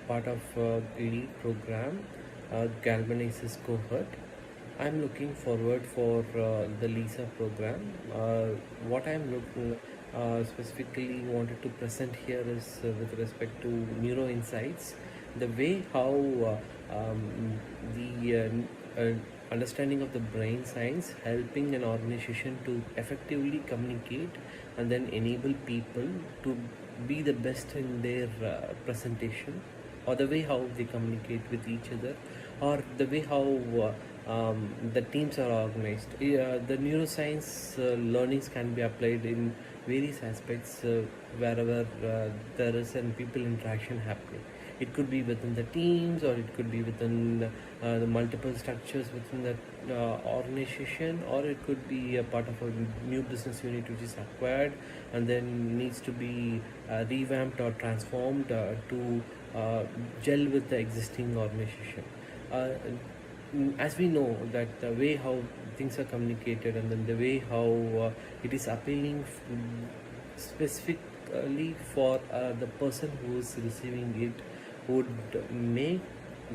part of lead program, Galvanizes cohort. I'm looking forward for the LISA program. What I'm looking specifically wanted to present here is with respect to neuro insights, the way how the understanding of the brain science helping an organization to effectively communicate and then enable people to be the best in their presentation, or the way how they communicate with each other, or the way how the teams are organized. The neuroscience learnings can be applied in various aspects wherever there is an people interaction happening. It could be within the teams, or it could be within the multiple structures within the organization, or it could be a part of a new business unit which is acquired and then needs to be revamped or transformed to gel with the existing organization. As we know that the way how things are communicated and then the way how it is appealing specifically for the person who is receiving it would make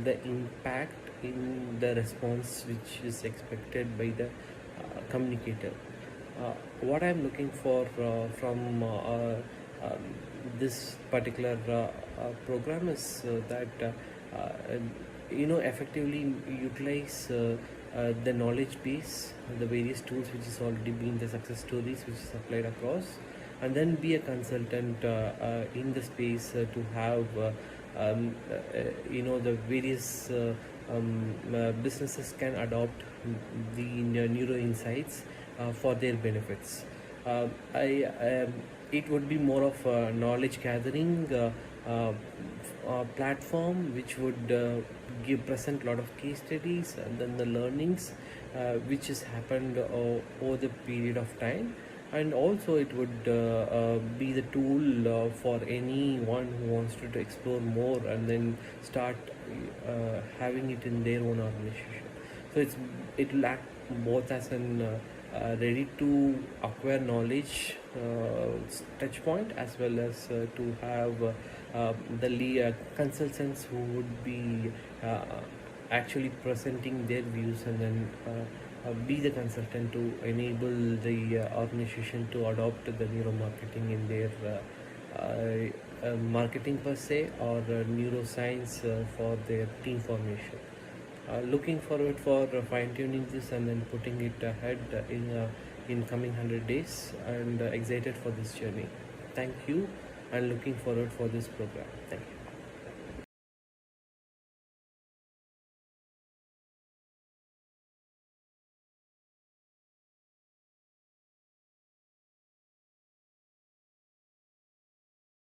the impact in the response which is expected by the communicator. What I'm looking for from this particular program is that effectively utilize the knowledge base, the various tools which is already been the success stories which is applied across, and then be a consultant in the space to have the various businesses can adopt the neuro insights for their benefits. It would be more of a knowledge gathering platform which would present a lot of case studies and then the learnings which has happened over the period of time, and also it would be the tool for anyone who wants to explore more and then start having it in their own organization. So it will act both as an ready to acquire knowledge touch point, as well as to have the consultants who would be actually presenting their views, and then be the consultant to enable the organization to adopt the neuromarketing in their marketing per se, or neuroscience for their team formation. Looking forward for fine-tuning this and then putting it ahead in coming 100 days, and excited for this journey. Thank you, and looking forward for this program. Thank you.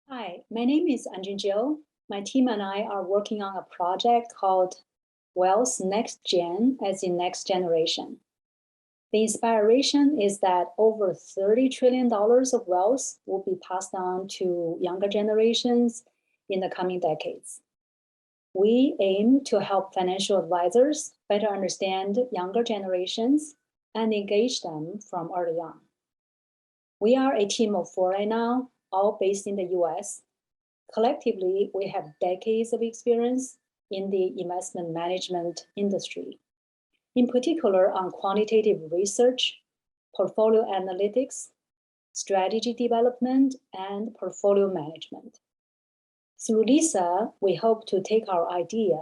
Hi, my name is Anjun Jiu. My team and I are working on a project called Wealth Next Gen, as in next generation. The inspiration is that over $30 trillion of wealth will be passed on to younger generations in the coming decades. We aim to help financial advisors better understand younger generations and engage them from early on. We are a team of 4 right now, all based in the US. Collectively, we have decades of experience in the investment management industry, in particular on quantitative research, portfolio analytics, strategy development, and portfolio management. Through LISA, we hope to take our idea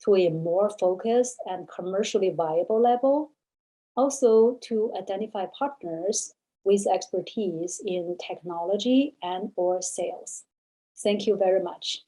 to a more focused and commercially viable level, also to identify partners with expertise in technology and/or sales. Thank you very much.